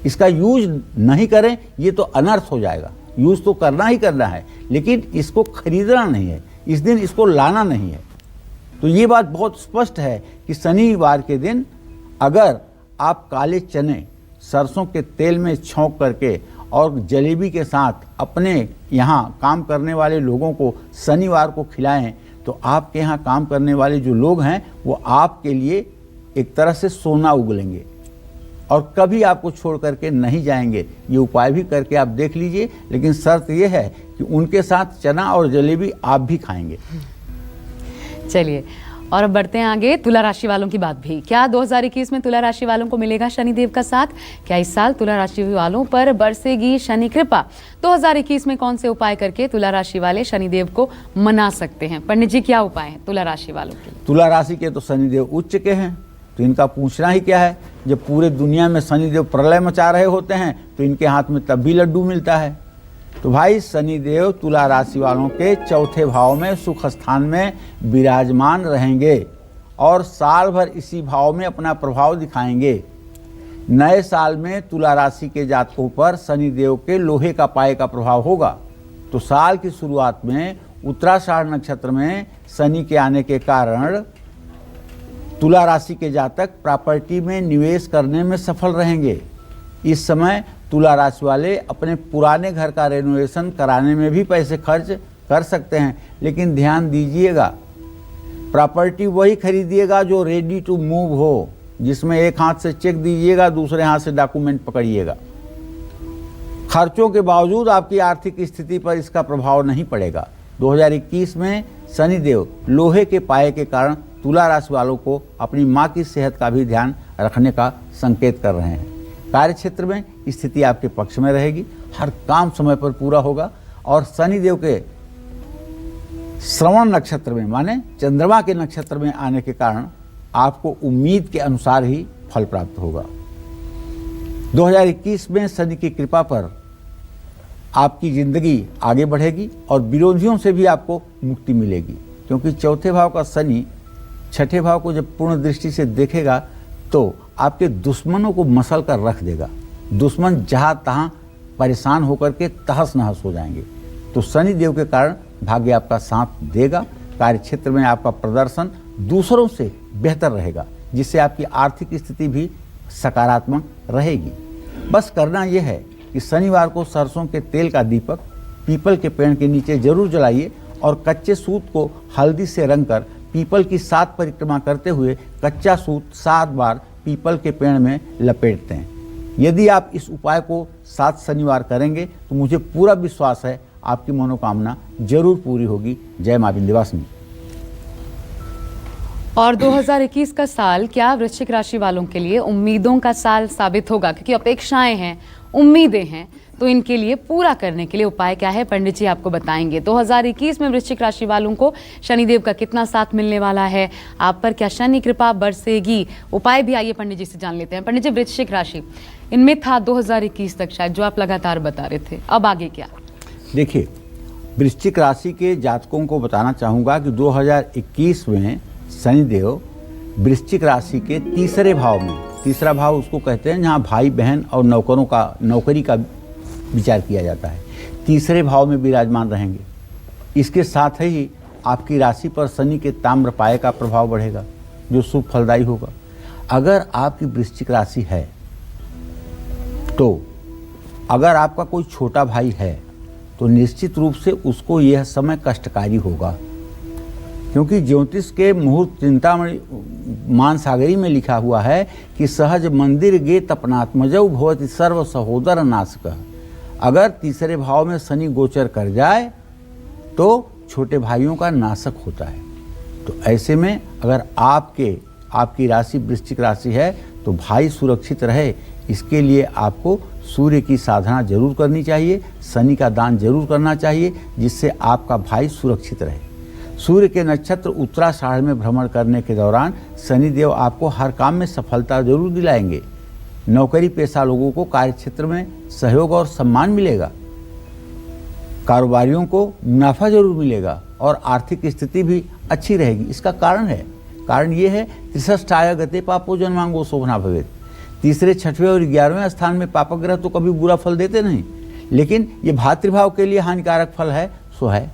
इसका यूज नहीं करें, ये तो अनर्थ हो जाएगा। यूज तो करना ही करना है, लेकिन इसको खरीदना नहीं है, इस दिन इसको लाना नहीं है। तो ये बात बहुत स्पष्ट है कि शनिवार के दिन अगर आप काले चने सरसों के तेल में छौंक करके और जलेबी के साथ अपने यहाँ काम करने वाले लोगों को शनिवार को खिलाएं, तो आपके यहाँ काम करने वाले जो लोग हैं वो आपके लिए एक तरह से सोना उगलेंगे और कभी आपको छोड़ करके नहीं जाएंगे। ये उपाय भी करके आप देख लीजिए, लेकिन शर्त ये है कि उनके साथ चना और जलेबी आप भी खाएंगे। चलिए, और अब बढ़ते हैं आगे तुला राशि वालों की बात भी। क्या 2021 में तुला राशि वालों को मिलेगा शनिदेव का साथ? क्या इस साल तुला राशि वालों पर बरसेगी शनि कृपा? 2021 में कौन से उपाय करके तुला राशि वाले शनिदेव को मना सकते हैं? पंडित जी, क्या उपाय है तुला राशि वालों के लिए? तुला राशि के तो शनिदेव उच्च के हैं, तो इनका पूछना ही क्या है। जब पूरे दुनिया में शनिदेव प्रलय मचा रहे होते हैं तो इनके हाथ में तब भी लड्डू मिलता है। तो भाई, शनिदेव तुला राशि वालों के चौथे भाव में सुख स्थान में विराजमान रहेंगे और साल भर इसी भाव में अपना प्रभाव दिखाएंगे। नए साल में तुला राशि के जातकों पर शनिदेव के लोहे का पाए का प्रभाव होगा। तो साल की शुरुआत में उत्तराषाढ़ नक्षत्र में शनि के आने के कारण तुला राशि के जातक प्रॉपर्टी में निवेश करने में सफल रहेंगे। इस समय तुला राशि वाले अपने पुराने घर का रेनोवेशन कराने में भी पैसे खर्च कर सकते हैं, लेकिन ध्यान दीजिएगा प्रॉपर्टी वही खरीदिएगा जो रेडी टू मूव हो, जिसमें एक हाथ से चेक दीजिएगा, दूसरे हाथ से डॉक्यूमेंट पकड़िएगा। खर्चों के बावजूद आपकी आर्थिक स्थिति पर इसका प्रभाव नहीं पड़ेगा। 2021 में शनिदेव लोहे के पाए के कारण तुला राशि वालों को अपनी मां की सेहत का भी ध्यान रखने का संकेत कर रहे हैं। कार्य क्षेत्र में स्थिति आपके पक्ष में रहेगी, हर काम समय पर पूरा होगा और शनिदेव के श्रवण नक्षत्र में माने चंद्रमा के नक्षत्र में आने के कारण आपको उम्मीद के अनुसार ही फल प्राप्त होगा। 2021 में शनि की कृपा पर आपकी जिंदगी आगे बढ़ेगी और विरोधियों से भी आपको मुक्ति मिलेगी, क्योंकि चौथे भाव का शनि छठे भाव को जब पूर्ण दृष्टि से देखेगा तो आपके दुश्मनों को मसल कर रख देगा। दुश्मन जहाँ तहाँ परेशान होकर के तहस नहस हो जाएंगे। तो शनि देव के कारण भाग्य आपका साथ देगा। कार्य क्षेत्र में आपका प्रदर्शन दूसरों से बेहतर रहेगा, जिससे आपकी आर्थिक स्थिति भी सकारात्मक रहेगी। बस करना यह है कि शनिवार को सरसों के तेल का दीपक पीपल के पेड़ के नीचे जरूर जलाइए और कच्चे सूत को हल्दी से रंगकर पीपल की 7 परिक्रमा करते हुए कच्चा सूत 7 बार पीपल के पेड़ में लपेटते हैं। यदि आप इस उपाय को 7 शनिवार करेंगे तो मुझे पूरा विश्वास है आपकी मनोकामना जरूर पूरी होगी। जय मां विंध्यवासिनी। और 2021 का साल क्या वृश्चिक राशि वालों के लिए उम्मीदों का साल साबित होगा? क्योंकि अपेक्षाएं हैं, उम्मीदें हैं, तो इनके लिए पूरा करने के लिए उपाय क्या है पंडित जी आपको बताएंगे। 2021 में वृश्चिक राशि वालों को शनिदेव का कितना साथ मिलने वाला है, आप पर क्या शनि कृपा बरसेगी, उपाय भी आइए पंडित जी से जान लेते हैं। पंडित जी, वृश्चिक राशि इनमें था 2021 तक शायद जो आप लगातार बता रहे थे, अब आगे क्या? देखिए, वृश्चिक राशि के जातकों को बताना चाहूँगा कि 2021 में शनिदेव वृश्चिक राशि के तीसरे भाव में, तीसरा भाव उसको कहते हैं जहाँ भाई बहन और नौकरों का नौकरी का विचार किया जाता है, तीसरे भाव में विराजमान रहेंगे। इसके साथ ही आपकी राशि पर शनि के ताम्र पाए का प्रभाव बढ़ेगा जो शुभ फलदायी होगा। अगर आपकी वृश्चिक राशि है तो अगर आपका कोई छोटा भाई है तो निश्चित रूप से उसको यह समय कष्टकारी होगा, क्योंकि ज्योतिष के मुहूर्त चिंतामणि मानसागरी में लिखा हुआ है कि सहज मंदिर गे तपनात्मजौ भवति सर्व सहोदर नाशक। अगर तीसरे भाव में शनि गोचर कर जाए तो छोटे भाइयों का नाशक होता है। तो ऐसे में अगर आपकी राशि वृश्चिक राशि है तो भाई सुरक्षित रहे, इसके लिए आपको सूर्य की साधना जरूर करनी चाहिए, शनि का दान जरूर करना चाहिए, जिससे आपका भाई सुरक्षित रहे। सूर्य के नक्षत्र उत्तराषाढ़ में भ्रमण करने के दौरान शनिदेव आपको हर काम में सफलता जरूर दिलाएंगे। नौकरी पेशा लोगों को कार्य क्षेत्र में सहयोग और सम्मान मिलेगा, कारोबारियों को मुनाफा जरूर मिलेगा और आर्थिक स्थिति भी अच्छी रहेगी। इसका कारण ये है त्रिषष्ठाय गते पापो जन्मांगो शोभना भवेत्। तीसरे, छठवें और 11वें स्थान में पापग्रह तो कभी बुरा फल देते नहीं, लेकिन ये भातृभाव के लिए हानिकारक फल है सो है।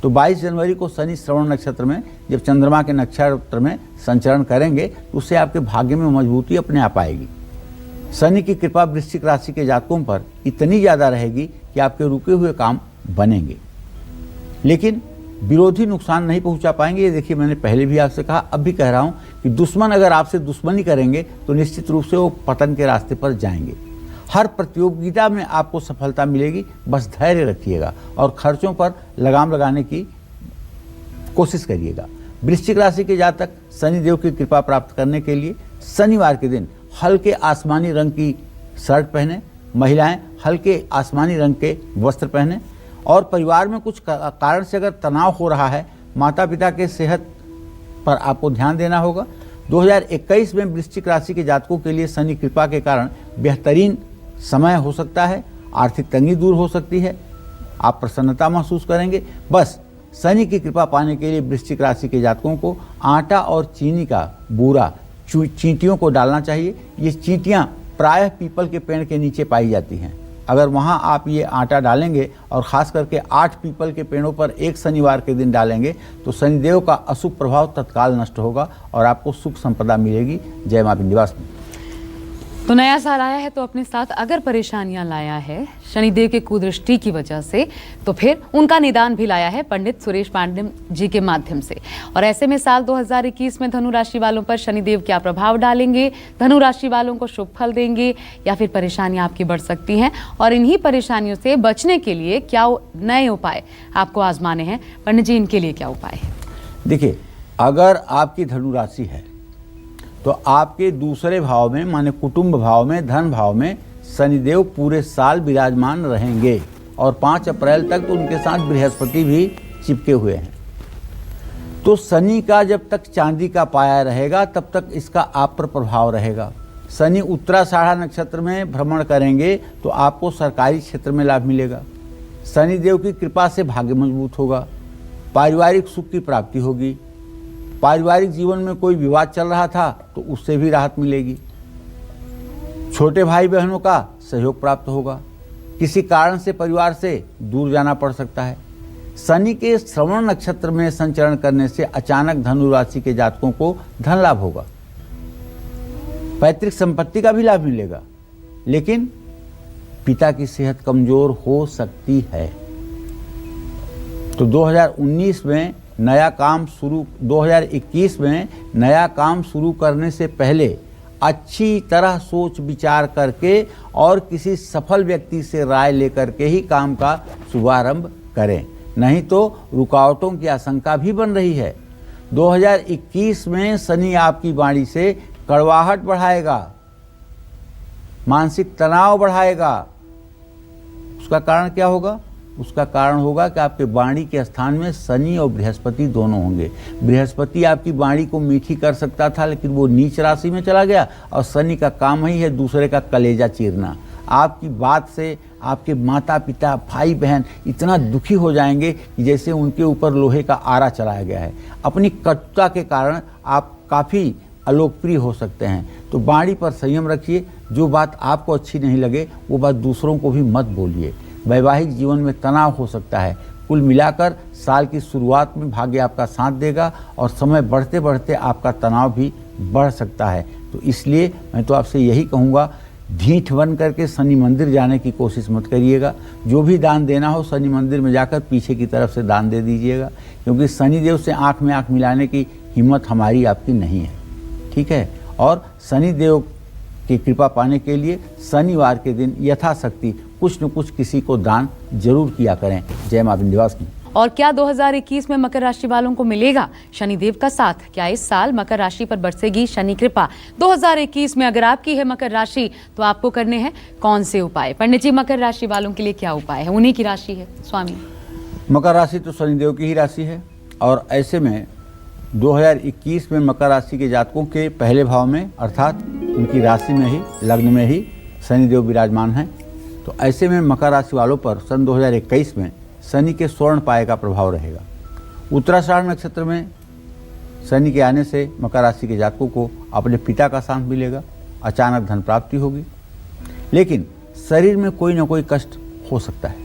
तो 22 जनवरी को शनि श्रवण नक्षत्र में जब चंद्रमा के नक्षत्र में संचरण करेंगे तो उससे आपके भाग्य में मजबूती अपने आप आएगी। शनि की कृपा वृश्चिक राशि के जातकों पर इतनी ज़्यादा रहेगी कि आपके रुके हुए काम बनेंगे, लेकिन विरोधी नुकसान नहीं पहुंचा पाएंगे। ये देखिए, मैंने पहले भी आपसे कहा, अब भी कह रहा हूं कि दुश्मन अगर आपसे दुश्मनी करेंगे तो निश्चित रूप से वो पतन के रास्ते पर जाएंगे। हर प्रतियोगिता में आपको सफलता मिलेगी, बस धैर्य रखिएगा और खर्चों पर लगाम लगाने की कोशिश करिएगा। वृश्चिक राशि के जातक शनिदेव की कृपा प्राप्त करने के लिए शनिवार के दिन हल्के आसमानी रंग की शर्ट पहने, महिलाएं हल्के आसमानी रंग के वस्त्र पहने, और परिवार में कुछ कारण से अगर तनाव हो रहा है, माता पिता के सेहत पर आपको ध्यान देना होगा। 2021 में वृश्चिक राशि के जातकों के लिए शनि कृपा के कारण बेहतरीन समय हो सकता है, आर्थिक तंगी दूर हो सकती है, आप प्रसन्नता महसूस करेंगे। बस शनि की कृपा पाने के लिए वृश्चिक राशि के जातकों को आटा और चीनी का बूरा चींटियों को डालना चाहिए। ये चींटियाँ प्रायः पीपल के पेड़ के नीचे पाई जाती हैं। अगर वहाँ आप ये आटा डालेंगे और ख़ास करके 8 पीपल के पेड़ों पर एक शनिवार के दिन डालेंगे तो शनिदेव का अशुभ प्रभाव तत्काल नष्ट होगा और आपको सुख संपदा मिलेगी। जय मां विंध्यवासिनी। तो नया साल आया है तो अपने साथ अगर परेशानियां लाया है शनिदेव के कुदृष्टि की वजह से, तो फिर उनका निदान भी लाया है पंडित सुरेश पांडे जी के माध्यम से। और ऐसे में साल 2021 में धनु राशि वालों पर शनिदेव क्या प्रभाव डालेंगे, धनु राशि वालों को शुभ फल देंगे या फिर परेशानियां आपकी बढ़ सकती हैं, और इन्हीं परेशानियों से बचने के लिए क्या नए उपाय आपको आजमाने हैं। पंडित जी, इनके लिए क्या उपाय है? देखिए, अगर आपकी धनु राशि है तो आपके दूसरे भाव में माने कुटुंब भाव में, धन भाव में शनिदेव पूरे साल विराजमान रहेंगे और 5 अप्रैल तक तो उनके साथ बृहस्पति भी चिपके हुए हैं। तो शनि का जब तक चांदी का पाया रहेगा तब तक इसका आप पर प्रभाव रहेगा। शनि उत्तराषाढ़ा नक्षत्र में भ्रमण करेंगे तो आपको सरकारी क्षेत्र में लाभ मिलेगा। शनिदेव की कृपा से भाग्य मजबूत होगा, पारिवारिक सुख की प्राप्ति होगी, पारिवारिक जीवन में कोई विवाद चल रहा था तो उससे भी राहत मिलेगी, छोटे भाई बहनों का सहयोग प्राप्त होगा, किसी कारण से परिवार से दूर जाना पड़ सकता है। शनि के श्रवण नक्षत्र में संचरण करने से अचानक धनु राशि के जातकों को धन लाभ होगा, पैतृक संपत्ति का भी लाभ मिलेगा, लेकिन पिता की सेहत कमजोर हो सकती है। तो 2021 में नया काम शुरू करने से पहले अच्छी तरह सोच विचार करके और किसी सफल व्यक्ति से राय लेकर के ही काम का शुभारंभ करें, नहीं तो रुकावटों की आशंका भी बन रही है। 2021 में शनि आपकी वाणी से कड़वाहट बढ़ाएगा, मानसिक तनाव बढ़ाएगा। उसका कारण क्या होगा? उसका कारण होगा कि आपके वाणी के स्थान में शनि और बृहस्पति दोनों होंगे। बृहस्पति आपकी वाणी को मीठी कर सकता था, लेकिन वो नीच राशि में चला गया, और शनि का काम ही है दूसरे का कलेजा चीरना। आपकी बात से आपके माता पिता, भाई बहन इतना दुखी हो जाएंगे कि जैसे उनके ऊपर लोहे का आरा चलाया गया है। अपनी कटुता के कारण आप काफ़ी अलोकप्रिय हो सकते हैं। तो वाणी पर संयम रखिए, जो बात आपको अच्छी नहीं लगे वो बात दूसरों को भी मत बोलिए। वैवाहिक जीवन में तनाव हो सकता है। कुल मिलाकर साल की शुरुआत में भाग्य आपका साथ देगा और समय बढ़ते बढ़ते आपका तनाव भी बढ़ सकता है। तो इसलिए मैं तो आपसे यही कहूँगा, ढीठ बन करके शनि मंदिर जाने की कोशिश मत करिएगा। जो भी दान देना हो शनि मंदिर में जाकर पीछे की तरफ से दान दे दीजिएगा, क्योंकि शनिदेव से आँख में आँख मिलाने की हिम्मत हमारी आपकी नहीं है, ठीक है। और शनिदेव की कृपा पाने के लिए शनिवार के दिन यथाशक्ति कुछ न कुछ किसी को दान जरूर किया करें। जय मां विंध्यवासिनी। और क्या 2021 में मकर राशि वालों को मिलेगा शनिदेव का साथ? क्या इस साल मकर राशि पर बरसेगी शनि कृपा? 2021 में अगर आपकी है मकर राशि तो आपको करने हैं कौन से उपाय? पंडित जी, मकर राशि वालों के लिए क्या उपाय है? उन्हीं की राशि है स्वामी। मकर राशि तो शनिदेव की ही राशि है, और ऐसे में 2021 में मकर राशि के जातकों के पहले भाव में अर्थात उनकी राशि में ही, लग्न में ही शनिदेव विराजमान हैं। तो ऐसे में मकर राशि वालों पर सन 2021 में शनि के स्वर्ण पाए का प्रभाव रहेगा। उत्तराषाढ़ नक्षत्र में शनि के आने से मकर राशि के जातकों को अपने पिता का साथ मिलेगा, अचानक धन प्राप्ति होगी, लेकिन शरीर में कोई ना कोई कष्ट हो सकता है।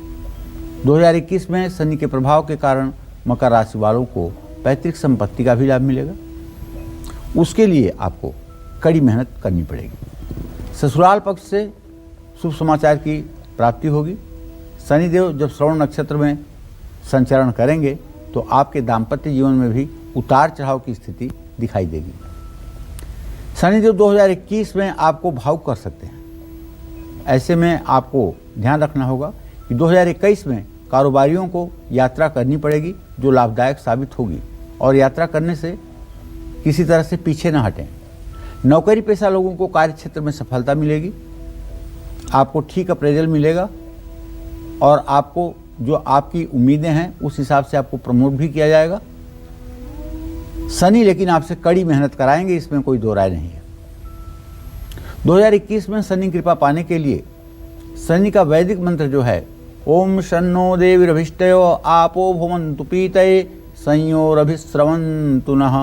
2021 में शनि के प्रभाव के कारण मकर राशि वालों को पैतृक संपत्ति का भी लाभ मिलेगा। उसके लिए आपको कड़ी मेहनत करनी पड़ेगी। ससुराल पक्ष से शुभ समाचार की प्राप्ति होगी। शनिदेव जब श्रवण नक्षत्र में संचरण करेंगे तो आपके दाम्पत्य जीवन में भी उतार चढ़ाव की स्थिति दिखाई देगी। शनिदेव 2021 में आपको भावुक कर सकते हैं। ऐसे में आपको ध्यान रखना होगा कि 2021 में कारोबारियों को यात्रा करनी पड़ेगी जो लाभदायक साबित होगी, और यात्रा करने से किसी तरह से पीछे न हटें। नौकरी पेशा लोगों को कार्य क्षेत्र में सफलता मिलेगी, आपको ठीक अप्रेजल मिलेगा, और आपको जो आपकी उम्मीदें हैं उस हिसाब से आपको प्रमोट भी किया जाएगा। शनि लेकिन आपसे कड़ी मेहनत कराएंगे, इसमें कोई दो राय नहीं है। 2021 में शनि कृपा पाने के लिए शनि का वैदिक मंत्र जो है, ओम शन्नो देवीरभिष्टयो आपो भुवन्तु पीतये संयोरभिस्रवन्तु नः,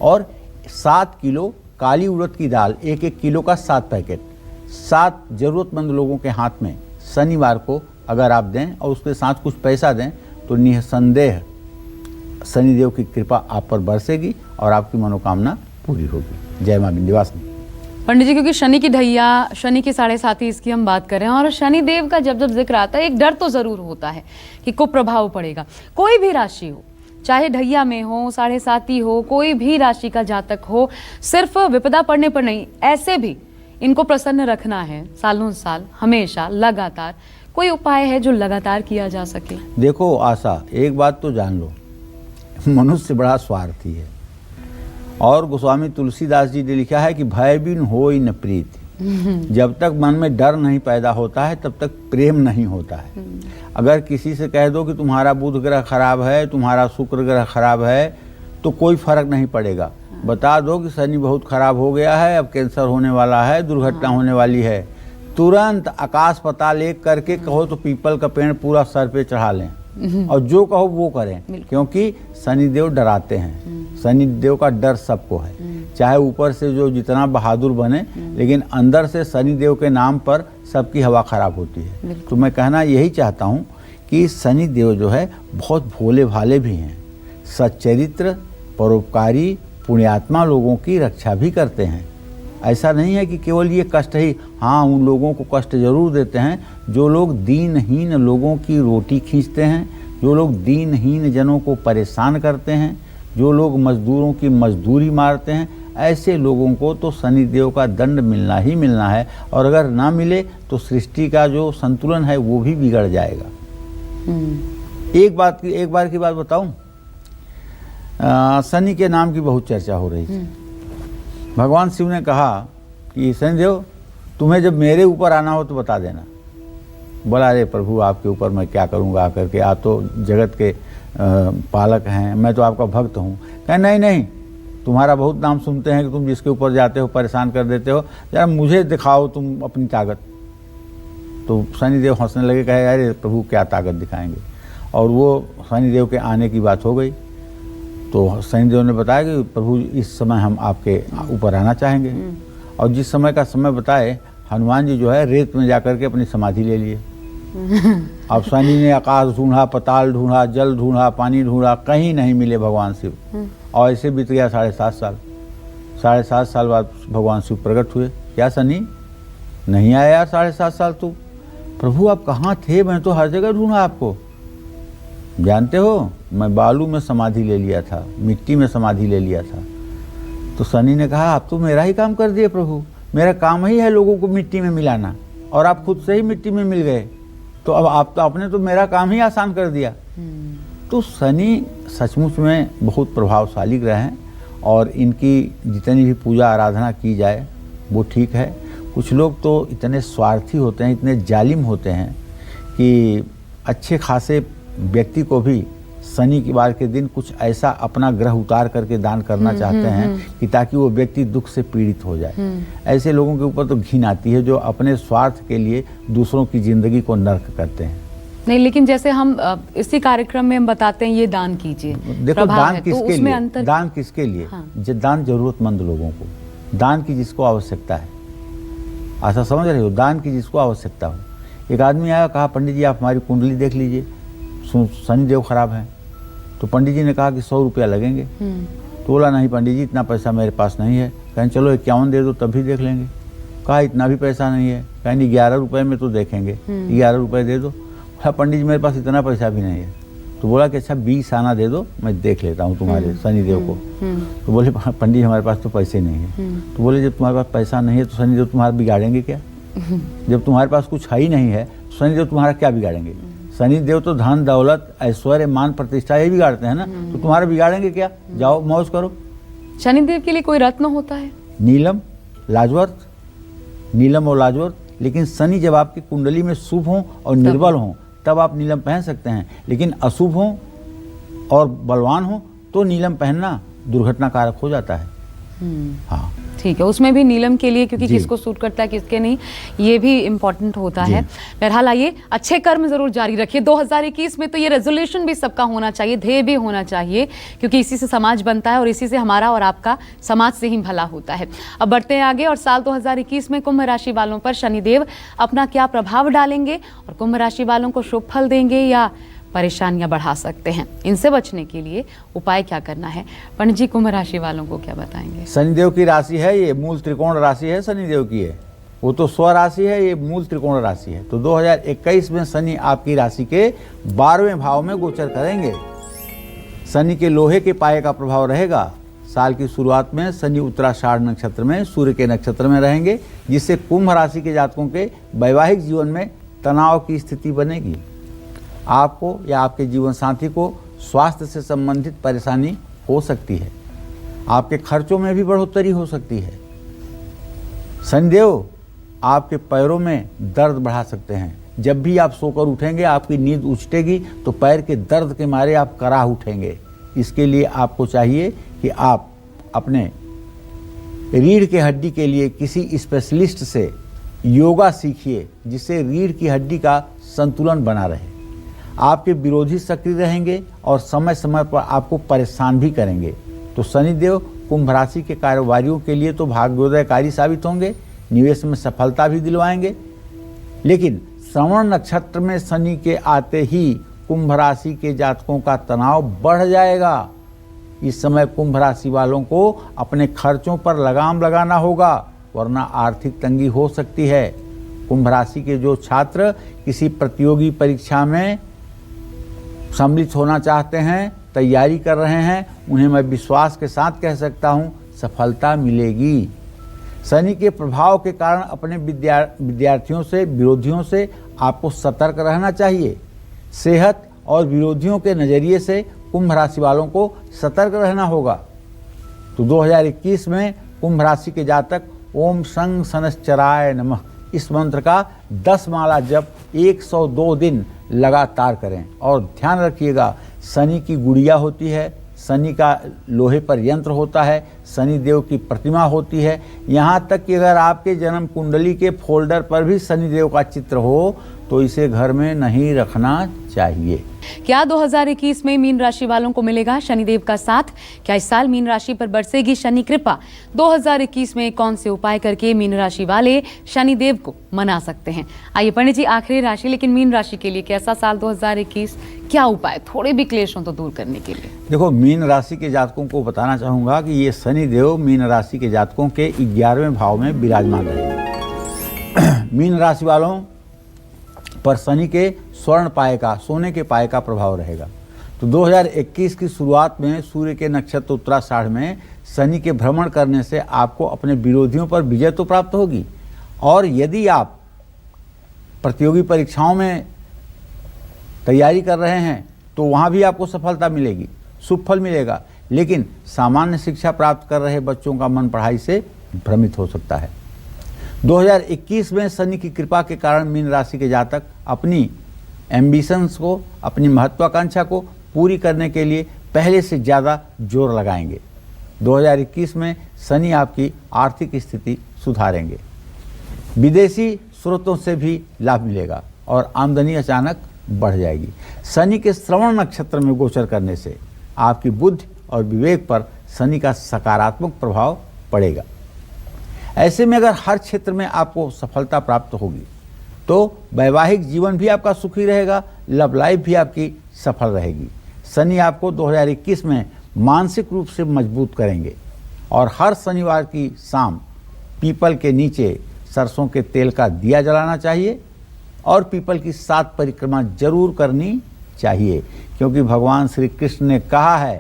और 7 किलो काली उड़द की दाल, 1-1 किलो का 7 पैकेट 7 जरूरतमंद लोगों के हाथ में शनिवार को अगर आप दें और उसके साथ कुछ पैसा दें तो निसंदेह शनिदेव की कृपा आप पर बरसेगी और आपकी मनोकामना पूरी होगी। जय मां विंध्यवासिनी। पंडित जी, क्योंकि शनि की ढैया, शनि की 7.5 इसकी हम बात कर रहे हैं, और शनि देव का जब जब जिक्र आता है एक डर तो जरूर होता है कि कुप्रभाव पड़ेगा। कोई भी राशि हो, चाहे ढैया में हो, 7.5 हो, कोई भी राशि का जातक हो, सिर्फ विपदा पड़ने पर नहीं, ऐसे भी इनको प्रसन्न रखना है सालों साल, हमेशा, लगातार। कोई उपाय है जो लगातार किया जा सके? देखो आशा, एक बात तो जान लो, मनुष्य बड़ा स्वार्थी है, और गोस्वामी तुलसीदास जी ने लिखा है कि भय बिन होई न प्रीति। जब तक मन में डर नहीं पैदा होता है तब तक प्रेम नहीं होता है। अगर किसी से कह दो कि तुम्हारा बुध ग्रह खराब है, तुम्हारा शुक्र ग्रह खराब है, तो कोई फर्क नहीं पड़ेगा। बता दो कि शनि बहुत खराब हो गया है, अब कैंसर होने वाला है, दुर्घटना होने वाली है, तुरंत आकाश पाताल एक करके कहो तो पीपल का पेड़ पूरा सर पे चढ़ा लें, और जो कहो वो करें, क्योंकि शनिदेव डराते हैं। शनिदेव का डर सबको है, चाहे ऊपर से जो जितना बहादुर बने, लेकिन अंदर से शनिदेव के नाम पर सबकी हवा खराब होती है। तो मैं कहना यही चाहता हूँ कि शनिदेव जो है बहुत भोले भाले भी हैं, सच्चरित्र, परोपकारी, पुण्यात्मा लोगों की रक्षा भी करते हैं। ऐसा नहीं है कि केवल ये कष्ट ही, हाँ उन लोगों को कष्ट जरूर देते हैं जो लोग दीनहीन लोगों की रोटी खींचते हैं, जो लोग दीनहीन जनों को परेशान करते हैं, जो लोग मजदूरों की मजदूरी मारते हैं। ऐसे लोगों को तो शनिदेव का दंड मिलना ही मिलना है, और अगर ना मिले तो सृष्टि का जो संतुलन है वो भी बिगड़ जाएगा। एक बार की बात बताऊं, शनि के नाम की बहुत चर्चा हो रही थी। भगवान शिव ने कहा कि शनिदेव, तुम्हें जब मेरे ऊपर आना हो तो बता देना। बोला, अरे प्रभु आपके ऊपर मैं क्या करूँगा आकर के, आप तो जगत के पालक हैं, मैं तो आपका भक्त हूँ। कहे नहीं नहीं, तुम्हारा बहुत नाम सुनते हैं कि तुम जिसके ऊपर जाते हो परेशान कर देते हो, जरा मुझे दिखाओ तुम अपनी ताकत। तो शनिदेव हंसने लगे, कहे अरे प्रभु क्या ताकत दिखाएंगे। और वो शनिदेव के आने की बात हो गई। तो शनिदेव ने बताया कि प्रभु इस समय हम आपके ऊपर आना चाहेंगे। और जिस समय का समय बताए, हनुमान जी जो है रेत में जाकर के अपनी समाधि ले लिए। अब शनि ने आकाश ढूंढा, पताल ढूंढा, जल ढूंढा, पानी ढूंढा, कहीं नहीं मिले भगवान शिव। और ऐसे बीत गया 7.5 साल। 7.5 साल बाद भगवान शिव प्रकट हुए। क्या शनि नहीं आया यार 7.5 साल? तू प्रभु आप कहाँ थे? मैं तो हर जगह ढूंढा आपको। जानते हो, मैं बालू में समाधि ले लिया था, मिट्टी में समाधि ले लिया था। तो शनि ने कहा, आप तो मेरा ही काम कर दिए प्रभु, मेरा काम ही है लोगों को मिट्टी में मिलाना, और आप खुद से ही मिट्टी में मिल गए, तो अब आप तो आपने तो मेरा काम ही आसान कर दिया। तो शनि सचमुच में बहुत प्रभावशाली ग्रह हैं, और इनकी जितनी भी पूजा आराधना की जाए वो ठीक है। कुछ लोग तो इतने स्वार्थी होते हैं, इतने जालिम होते हैं कि अच्छे खासे व्यक्ति को भी शनि की वार के दिन कुछ ऐसा अपना ग्रह उतार करके दान करना चाहते हैं कि ताकि वो व्यक्ति दुख से पीड़ित हो जाए। ऐसे लोगों के ऊपर तो घिन आती है जो अपने स्वार्थ के लिए दूसरों की जिंदगी को नर्क करते हैं। नहीं, लेकिन जैसे हम इसी कार्यक्रम में हम बताते हैं ये दान कीजिए, देखो दान किसके तो लिए? दान किसके लिए? हाँ। दान जरूरतमंद लोगों को, दान की जिसको आवश्यकता है। ऐसा समझ रहे हो? दान की जिसको आवश्यकता हो। एक आदमी आया, कहा पंडित जी आप हमारी कुंडली देख लीजिए, शनिदेव खराब है। तो पंडित जी ने कहा कि 100 रुपया लगेंगे। तो बोला नहीं पंडित जी इतना पैसा मेरे पास नहीं है। कहें चलो 51 दे दो तब भी देख लेंगे। कहा इतना भी पैसा नहीं है। कहें 11 रुपये में तो देखेंगे, 11 रुपये दे दो। बोला पंडित जी मेरे पास इतना पैसा भी नहीं है। तो बोला कि अच्छा 20 आना दे दो, मैं देख लेता हूँ तुम्हारे शनिदेव को। तो बोले पंडित जी हमारे पास तो पैसे नहीं है। तो बोले जब तुम्हारे पास पैसा नहीं है तो शनिदेव तुम्हारा बिगाड़ेंगे क्या? जब तुम्हारे पास कुछ है ही नहीं है तो शनिदेव तुम्हारा क्या बिगाड़ेंगे? शनिदेव तो धन दौलत ऐश्वर्य मान प्रतिष्ठा ये बिगाड़ते हैं ना, तो तुम्हारा बिगाड़ेंगे क्या? जाओ मौज करो। शनिदेव के लिए कोई रत्न होता है? नीलम, लाजवर्त, नीलम और लाजवर्त। लेकिन शनि जब आपकी कुंडली में शुभ हो और निर्बल हो तब आप नीलम पहन सकते हैं, लेकिन अशुभ हो और बलवान हो तो नीलम पहनना दुर्घटना कारक हो जाता है। हाँ ठीक है, उसमें भी नीलम के लिए, क्योंकि किसको सूट करता है किसके नहीं, ये भी इम्पोर्टेंट होता है। बहरहाल आइए, अच्छे कर्म जरूर जारी रखिए। 2021 में तो ये रेजोल्यूशन भी सबका होना चाहिए, ध्येय भी होना चाहिए, क्योंकि इसी से समाज बनता है और इसी से हमारा और आपका समाज से ही भला होता है। अब बढ़ते हैं आगे, और साल 2021 में कुंभ राशि वालों पर शनिदेव अपना क्या प्रभाव डालेंगे और कुंभ राशि वालों को शुभ फल देंगे या परेशानियां बढ़ा सकते हैं। इनसे बचने के लिए उपाय क्या करना है, पंडित जी कुंभ राशि वालों को क्या बताएंगे? शनिदेव की राशि है, ये मूल त्रिकोण राशि है शनिदेव की है, वो तो स्व राशि है, ये मूल त्रिकोण राशि है। तो 2021 में शनि आपकी राशि के 12वें भाव में गोचर करेंगे। शनि के लोहे के पाए का प्रभाव रहेगा। साल की शुरुआत में शनि उत्तराषाढ़ नक्षत्र में सूर्य के नक्षत्र में रहेंगे, जिससे कुंभ राशि के जातकों के वैवाहिक जीवन में तनाव की स्थिति बनेगी। आपको या आपके जीवन साथी को स्वास्थ्य से संबंधित परेशानी हो सकती है। आपके खर्चों में भी बढ़ोतरी हो सकती है। शनिदेव आपके पैरों में दर्द बढ़ा सकते हैं। जब भी आप सोकर उठेंगे, आपकी नींद उछटेगी तो पैर के दर्द के मारे आप कराह उठेंगे। इसके लिए आपको चाहिए कि आप अपने रीढ़ की हड्डी के लिए किसी स्पेशलिस्ट से योगा सीखिए, जिससे रीढ़ की हड्डी का संतुलन बना रहे। आपके विरोधी सक्रिय रहेंगे और समय समय पर आपको परेशान भी करेंगे। तो शनिदेव कुंभ राशि के कारोबारियों के लिए तो भाग्योदयकारी साबित होंगे, निवेश में सफलता भी दिलवाएंगे। लेकिन श्रवण नक्षत्र में शनि के आते ही कुंभ राशि के जातकों का तनाव बढ़ जाएगा। इस समय कुंभ राशि वालों को अपने खर्चों पर लगाम लगाना होगा, वरना आर्थिक तंगी हो सकती है। कुंभ राशि के जो छात्र किसी प्रतियोगी परीक्षा में सम्मिलित होना चाहते हैं, तैयारी कर रहे हैं, उन्हें मैं विश्वास के साथ कह सकता हूं सफलता मिलेगी। शनि के प्रभाव के कारण अपने विद्यार्थियों से, विरोधियों से आपको सतर्क रहना चाहिए। सेहत और विरोधियों के नज़रिए से कुंभ राशि वालों को सतर्क रहना होगा। तो 2021 में कुंभ राशि के जातक ओम शं शनश्चराय नमः इस मंत्र का 10 माला जप 102 दिन लगातार करें। और ध्यान रखिएगा, शनि की गुड़िया होती है, शनि का लोहे पर यंत्र होता है, शनि देव की प्रतिमा होती है। यहाँ तक कि अगर आपके जन्म कुंडली के फोल्डर पर भी शनि देव का चित्र हो तो इसे घर में नहीं रखना चाहिए। क्या 2021 में मीन राशि वालों को मिलेगा शनिदेव का साथ? क्या इस साल मीन राशि पर बरसेगी शनि कृपा? 2021 में कौन से उपाय करके मीन राशि वाले शनिदेव को मना सकते हैं? आइए पंडित जी, आखिरी राशि लेकिन मीन राशि के लिए कैसा साल 2021, क्या उपाय थोड़े भी क्लेश हो तो दूर करने के लिए? देखो, मीन राशि के जातकों को बताना चाहूंगा कि ये शनिदेव मीन राशि के जातकों के 11वें भाव में विराजमान रहेंगे। मीन राशि वालों पर शनि के स्वर्ण पाए का, सोने के पाए का प्रभाव रहेगा। तो 2021 की शुरुआत में सूर्य के नक्षत्र उत्तराषाढ़ में शनि के भ्रमण करने से आपको अपने विरोधियों पर विजय तो प्राप्त होगी, और यदि आप प्रतियोगी परीक्षाओं में तैयारी कर रहे हैं तो वहाँ भी आपको सफलता मिलेगी, शुभ फल मिलेगा। लेकिन सामान्य शिक्षा प्राप्त कर रहे बच्चों का मन पढ़ाई से भ्रमित हो सकता है। 2021 में शनि की कृपा के कारण मीन राशि के जातक अपनी एम्बिशंस को, अपनी महत्वाकांक्षा को पूरी करने के लिए पहले से ज़्यादा जोर लगाएंगे। 2021 में शनि आपकी आर्थिक स्थिति सुधारेंगे। विदेशी स्रोतों से भी लाभ मिलेगा और आमदनी अचानक बढ़ जाएगी। शनि के श्रवण नक्षत्र में गोचर करने से आपकी बुद्धि और विवेक पर शनि का सकारात्मक प्रभाव पड़ेगा। ऐसे में अगर हर क्षेत्र में आपको सफलता प्राप्त होगी तो वैवाहिक जीवन भी आपका सुखी रहेगा, लव लाइफ भी आपकी सफल रहेगी। शनि आपको 2021 में मानसिक रूप से मजबूत करेंगे और हर शनिवार की शाम पीपल के नीचे सरसों के तेल का दिया जलाना चाहिए और पीपल की 7 परिक्रमा जरूर करनी चाहिए, क्योंकि भगवान श्री कृष्ण ने कहा है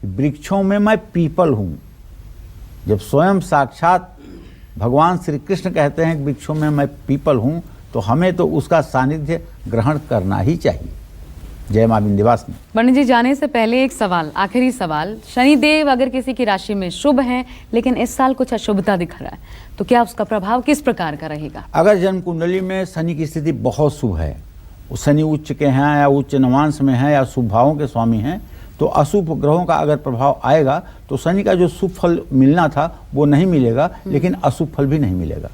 कि वृक्षों में मैं पीपल हूँ। जब स्वयं साक्षात भगवान श्री कृष्ण कहते हैं कि वृक्षों में मैं पीपल हूँ, तो हमें तो उसका सानिध्य ग्रहण करना ही चाहिए। जय मां विंध्यवासिनी। पंडित जी, जाने से पहले एक सवाल, आखिरी सवाल, शनिदेव अगर किसी की राशि में शुभ हैं लेकिन इस साल कुछ अशुभता दिख रहा है, तो क्या उसका प्रभाव किस प्रकार का रहेगा? अगर जन्म कुंडली में शनि की स्थिति बहुत शुभ है, शनि उच्च के हैं या उच्च नवांश में है या शुभ भावों के स्वामी हैं, तो अशुभ ग्रहों का अगर प्रभाव आएगा तो शनि का जो शुभ फल मिलना था वो नहीं मिलेगा, लेकिन अशुभ फल भी नहीं मिलेगा।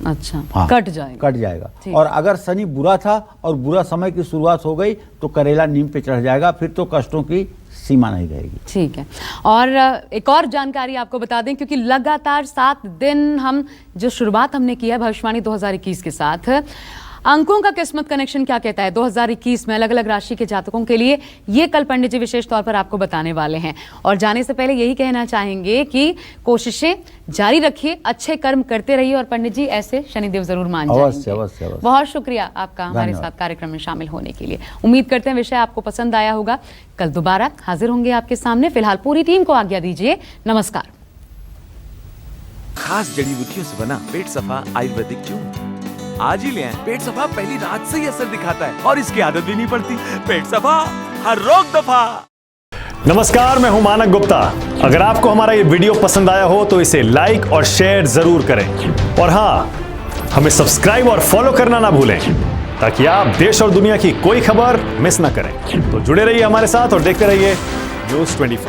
अच्छा, हाँ, कट जाएगा। और अगर शनि बुरा था और बुरा समय की शुरुआत हो गई तो करेला नीम पे चढ़ जाएगा, फिर तो कष्टों की सीमा नहीं रहेगी। ठीक है। और एक और जानकारी आपको बता दें, क्योंकि लगातार 7 दिन हम जो शुरुआत हमने की है भविष्यवाणी 2021 के साथ, अंकों का किस्मत कनेक्शन क्या कहता है 2021 में अलग अलग राशि के जातकों के लिए, ये कल पंडित जी विशेष तौर पर आपको बताने वाले हैं। और जाने से पहले यही कहना चाहेंगे कि कोशिशें जारी रखिए, अच्छे कर्म करते रहिए और पंडित जी ऐसे शनिदेव जरूर मान अवश्य, जाएंगे। अवश्य, अवश्य। बहुत शुक्रिया आपका हमारे साथ कार्यक्रम में शामिल होने के लिए। उम्मीद करते हैं विषय आपको पसंद आया होगा। कल दोबारा हाजिर होंगे आपके सामने। फिलहाल पूरी टीम को आज्ञा दीजिए। नमस्कार। खास जड़ी बूटियों से बना पेट सफा आयुर्वेदिक चूर्ण आज ही ले आएं। पेट सफा पहली रात से ही असर दिखाता है और इसकी आदत भी नहीं पड़ती। पेट सफा, हर रोग दफा। नमस्कार, मैं हूं मानक गुप्ता। अगर आपको हमारा ये वीडियो पसंद आया हो तो इसे लाइक और शेयर जरूर करें और हाँ, हमें सब्सक्राइब और फॉलो करना ना भूलें ताकि आप देश और दुनिया की कोई खबर मिस ना करें। तो जुड़े रहिए हमारे साथ और देखते रहिए न्यूज़ 24।